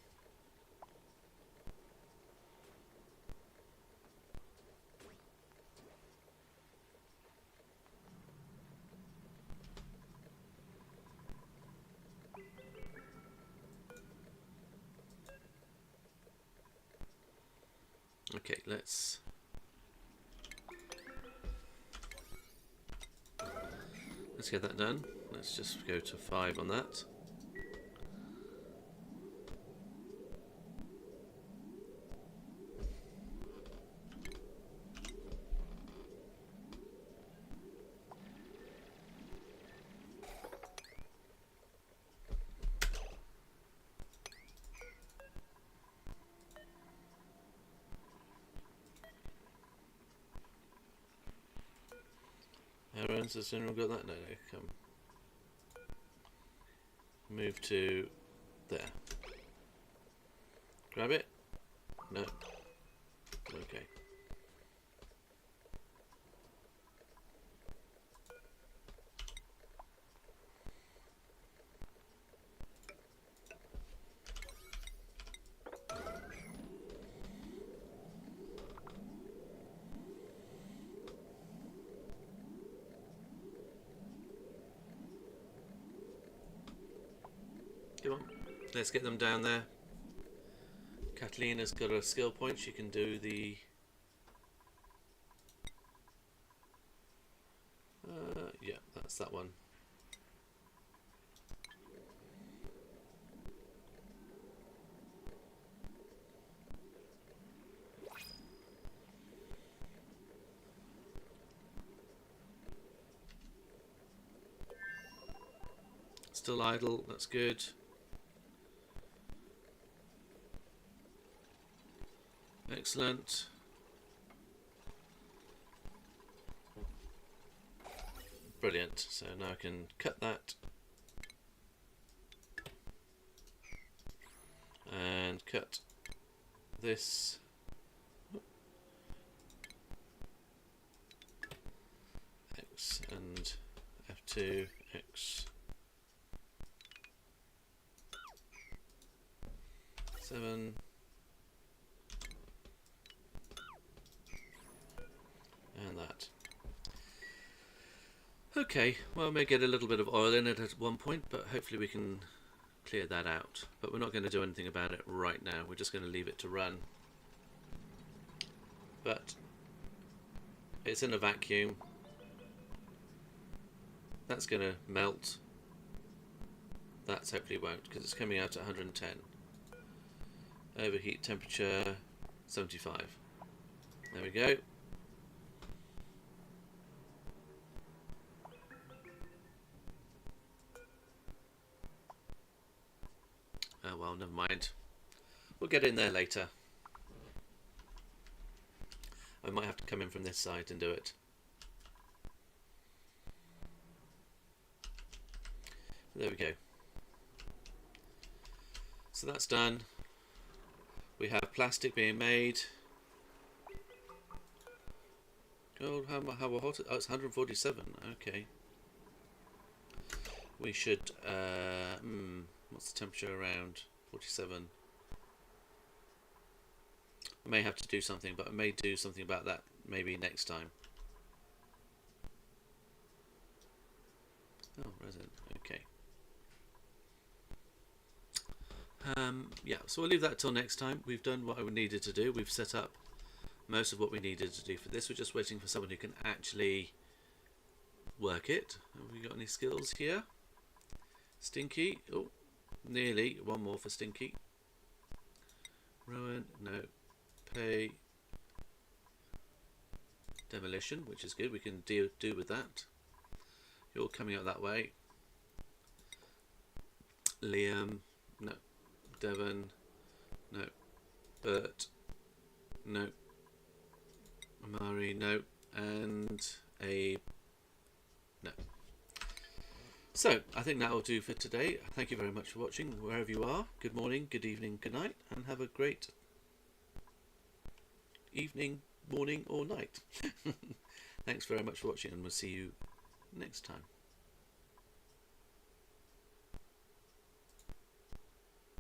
Okay, let's get that done. Let's just go to 5 on that. Aaron's has anyone got that? No, come. Move to there. Grab it? No. Okay. Come on, let's get them down there. Catalina's got a skill point. She can do the yeah, that's that one. Still idle, that's good. Excellent. Brilliant. So now I can cut that and cut this. X and F2, X 7. And that. Okay, well, I may get a little bit of oil in it at one point, but hopefully we can clear that out. But we're not going to do anything about it right now. We're just going to leave it to run. But it's in a vacuum. That's going to melt. That's hopefully won't, because it's coming out at 110. Overheat temperature 75. There we go. Oh well, never mind. We'll get in there later. I might have to come in from this side and do it. There we go. So that's done. We have plastic being made. Oh, how hot? Oh, it's 147. Okay. We should. What's the temperature around 47? I may have to do something, but I may do something about that maybe next time. Oh, resin. Okay. Yeah, so we'll leave that till next time. We've done what we needed to do. We've set up most of what we needed to do for this. We're just waiting for someone who can actually work it. Have we got any skills here? Stinky. Oh, nearly. One more for Stinky. Rowan. No. Pay. Demolition, which is good. We can do with that. You're coming up that way. Liam. No. Devon. No. Bert. No. Amari. No. And Abe. No. So, I think that will do for today. Thank you very much for watching, wherever you are. Good morning, good evening, good night, and have a great evening, morning, or night. Thanks very much for watching, and we'll see you next time.